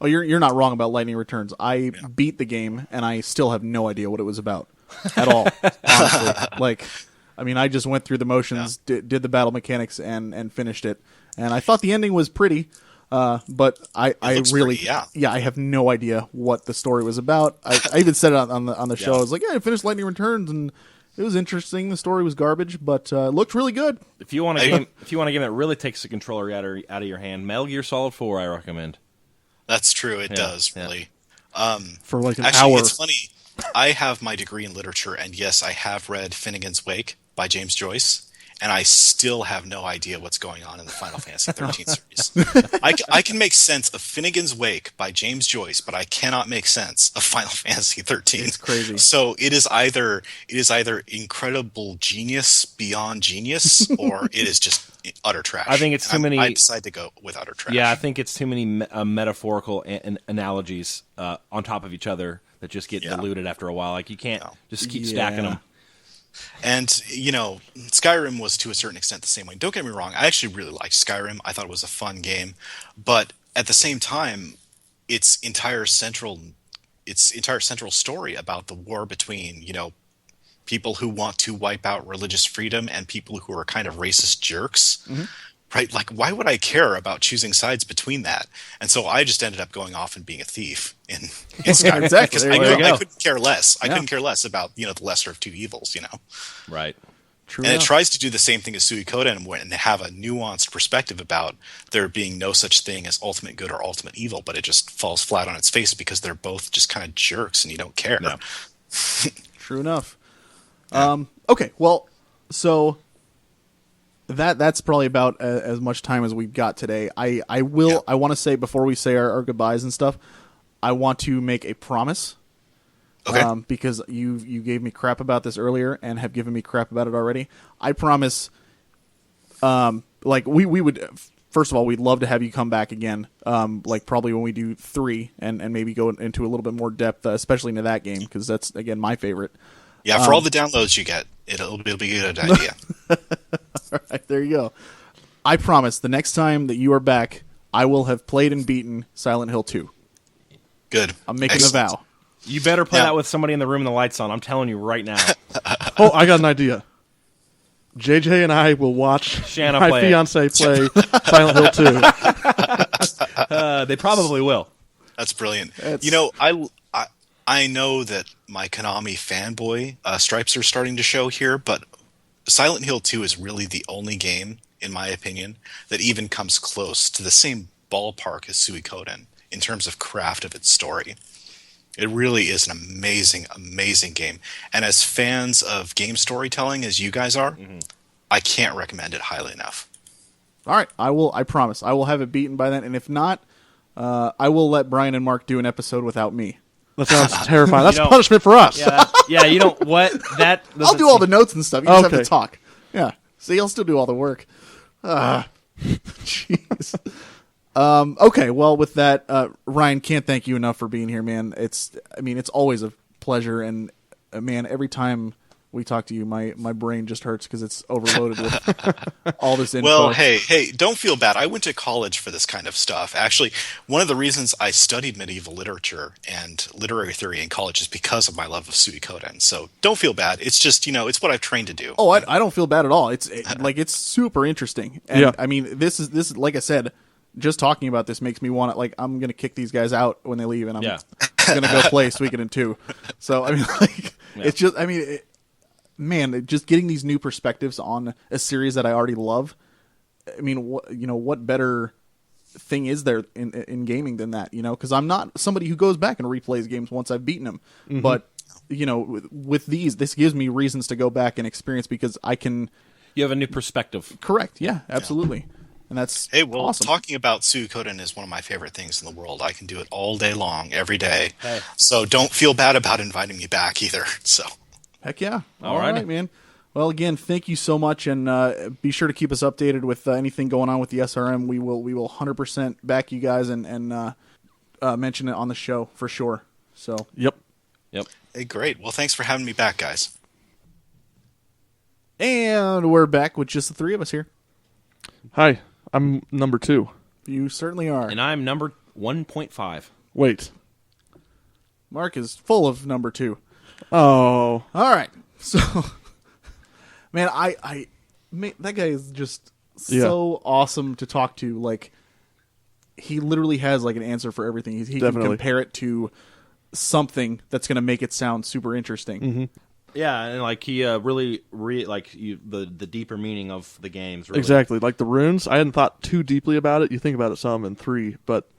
Oh, you're not wrong about Lightning Returns. I beat the game, and I still have no idea what it was about at all, honestly. I just went through the motions, did the battle mechanics, and finished it. And I thought the ending was pretty. But I really, I have no idea what the story was about. I even said it on the show. I was like, I finished Lightning Returns, and it was interesting. The story was garbage, but it looked really good. If you want a game that really takes the controller out of your hand, Metal Gear Solid 4, I recommend. That's true. It does really. For like an actually, hour. It's funny. I have my degree in literature, and yes, I have read Finnegan's Wake by James Joyce. and I still have no idea what's going on in the Final Fantasy 13 series. I can make sense of Finnegan's Wake by James Joyce, but I cannot make sense of Final Fantasy 13. It's crazy. So it is either incredible genius beyond genius, or it is just utter trash. I think it's too many. I decide to go with utter trash. Yeah, I think it's too many metaphorical analogies on top of each other that just get diluted after a while. Like you can't just keep stacking them. And, Skyrim was to a certain extent the same way. Don't get me wrong, I actually really liked Skyrim. I thought it was a fun game. But at the same time, its entire central story about the war between, people who want to wipe out religious freedom and people who are kind of racist jerks, right? Like, why would I care about choosing sides between that? And so I just ended up going off and being a thief in Skyrim. Exactly. Because I couldn't care less. I couldn't care less about, the lesser of two evils, Right. True and enough. it tries to do the same thing as Suikoden and have a nuanced perspective about there being no such thing as ultimate good or ultimate evil, but it just falls flat on its face because they're both just kind of jerks and you don't care. Yeah. True enough. Okay, well, so that's probably about as much time as we've got today. I want to say before we say our goodbyes and stuff, I want to make a promise. Okay. Because you gave me crap about this earlier and have given me crap about it already. I promise. We would. First of all, we'd love to have you come back again. Probably when we do 3 and maybe go into a little bit more depth, especially into that game because that's again my favorite. Yeah, for all the downloads you get, it'll be a good idea. All right, there you go. I promise the next time that you are back, I will have played and beaten Silent Hill 2. Good. I'm making Excellent. a vow. You better play that with somebody in the room and the lights on. I'm telling you right now. Oh, I got an idea. JJ and I will watch Shanna my play it. fiance play Silent Hill 2. They probably will. That's brilliant. It's- I know that my Konami fanboy stripes are starting to show here, but Silent Hill 2 is really the only game, in my opinion, that even comes close to the same ballpark as Suikoden in terms of craft of its story. It really is an amazing, amazing game. And as fans of game storytelling as you guys are, I can't recommend it highly enough. All right, I promise. I will have it beaten by then, and if not, I will let Brian and Mark do an episode without me. That sounds terrifying. That's You know- punishment for us. Yeah, you don't what that. I'll do all the notes and stuff. You just have Okay. to talk. Yeah. See, I'll still do all the work. Jeez. Okay, well, with that, Ryan, can't thank you enough for being here, man. It's always a pleasure, and man, every time we talk to you, my brain just hurts because it's overloaded with all this info. Well, hey, don't feel bad. I went to college for this kind of stuff. Actually, one of the reasons I studied medieval literature and literary theory in college is because of my love of Suikoden. So don't feel bad. It's just, it's what I've trained to do. Oh, I don't feel bad at all. It's super interesting. And Yeah. I mean, this is like I said, just talking about this makes me want to, I'm going to kick these guys out when they leave, and I'm going to go play Suikoden 2. So, I mean, it's just, man, just getting these new perspectives on a series that I already love. I mean, what better thing is there in gaming than that? Because I'm not somebody who goes back and replays games once I've beaten them. Mm-hmm. But with these, this gives me reasons to go back and experience because I can. You have a new perspective. Correct. Yeah, absolutely. And that's awesome. Talking about Suikoden is one of my favorite things in the world. I can do it all day long, every day. Hey. So don't feel bad about inviting me back either. So. Heck yeah. All right, man. Well, again, thank you so much, and be sure to keep us updated with anything going on with the SRM. We will 100% back you guys and mention it on the show for sure. So. Yep. Hey, great. Well, thanks for having me back, guys. And we're back with just the three of us here. Hi, I'm number 2. You certainly are. And I'm number 1.5. Wait. Mark is full of number 2. Oh. All right. So, man, that guy is just so awesome to talk to. Like, he literally has like an answer for everything. He can compare it to something that's going to make it sound super interesting. Mm-hmm. Yeah, and like he really the deeper meaning of the games. Really. Exactly. Like the runes, I hadn't thought too deeply about it. You think about it some in 3, but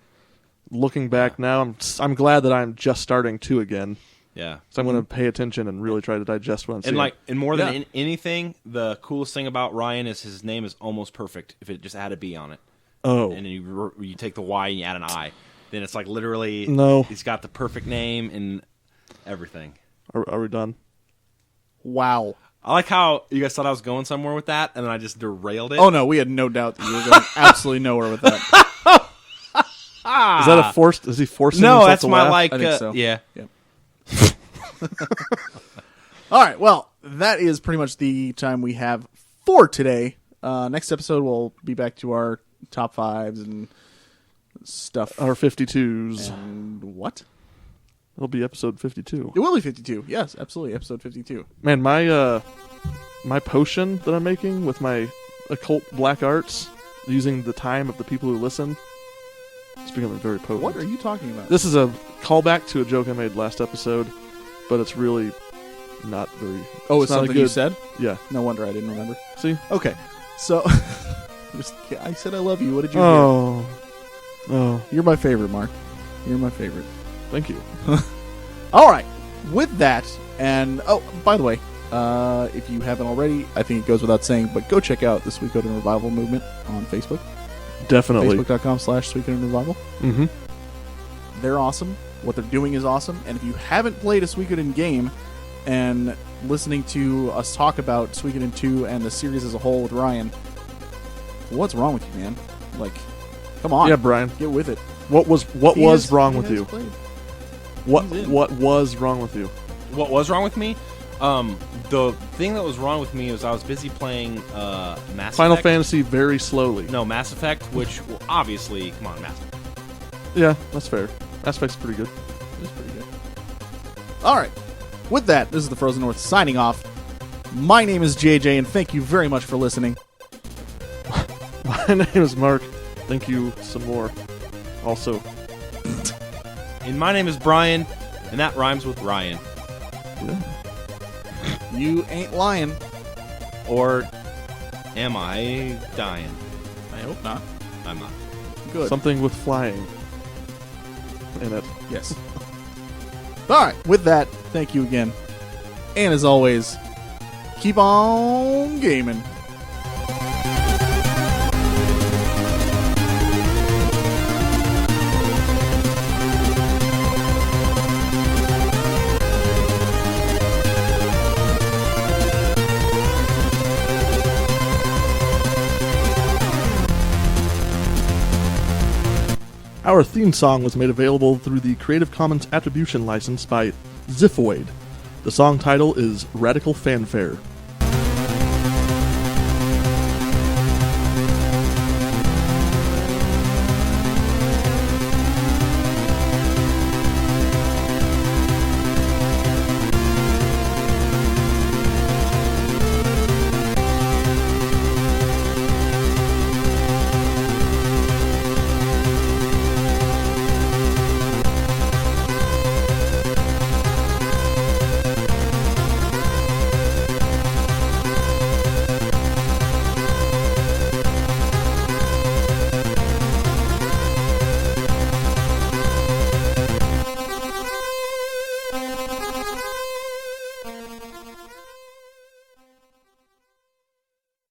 looking back now, I'm glad that I'm just starting 2 again. Yeah. So I'm going to pay attention and really try to digest what I'm seeing. And more than anything, the coolest thing about Ryan is his name is almost perfect if it just had a B on it. Oh. And then you take the Y and you add an I. Then it's like literally, he's got the perfect name and everything. Are we done? Wow. I like how you guys thought I was going somewhere with that, and then I just derailed it. Oh, no, we had no doubt that you were going absolutely nowhere with that. Is that a forced? Is he forcing No, himself that's to my laugh? like. I think so. Yeah. Yep. All right, well, that is pretty much the time we have for today. Next episode, we'll be back to our top fives and stuff. Our 52s. And what? It'll be episode 52. It will be 52. Yes, absolutely, episode 52. Man, my potion that I'm making with my occult black arts, using the time of the people who listen, it's becoming very potent. What are you talking about? This is a callback to a joke I made last episode, but it's really not very... Oh, it's not something you said? Yeah. No wonder I didn't remember. See? Okay, so I said I love you. What did you Oh. You're my favorite, Mark. You're my favorite. Thank you. All right. With that, and by the way, if you haven't already, I think it goes without saying, but go check out the Suikoden Revival Movement on Facebook. Definitely. Facebook.com/Suikoden Revival. Mm-hmm. They're awesome. What they're doing is awesome. And if you haven't played a Suikoden game and listening to us talk about Suikoden 2 and the series as a whole with Ryan, what's wrong with you, man? Like, come on. Yeah, Brian. Get with it. What was wrong with you? Played. What was wrong with you? What was wrong with me? The thing that was wrong with me was I was busy playing Mass Final Effect. Fantasy very slowly. No, Mass Effect, which obviously, come on, Mass Effect. Yeah, that's fair. Mass Effect's pretty good. It's pretty good. All right. With that, this is the Frozen North signing off. My name is JJ, and thank you very much for listening. My name is Mark. Thank you some more. Also. And my name is Brian, and that rhymes with Ryan. Yeah. You ain't lying. Or am I dying? I hope not. I'm not. Good. Something with flying in it. Yes. All right. With that, thank you again. And as always, keep on gaming. Our theme song was made available through the Creative Commons Attribution license by Ziphoid. The song title is Radical Fanfare.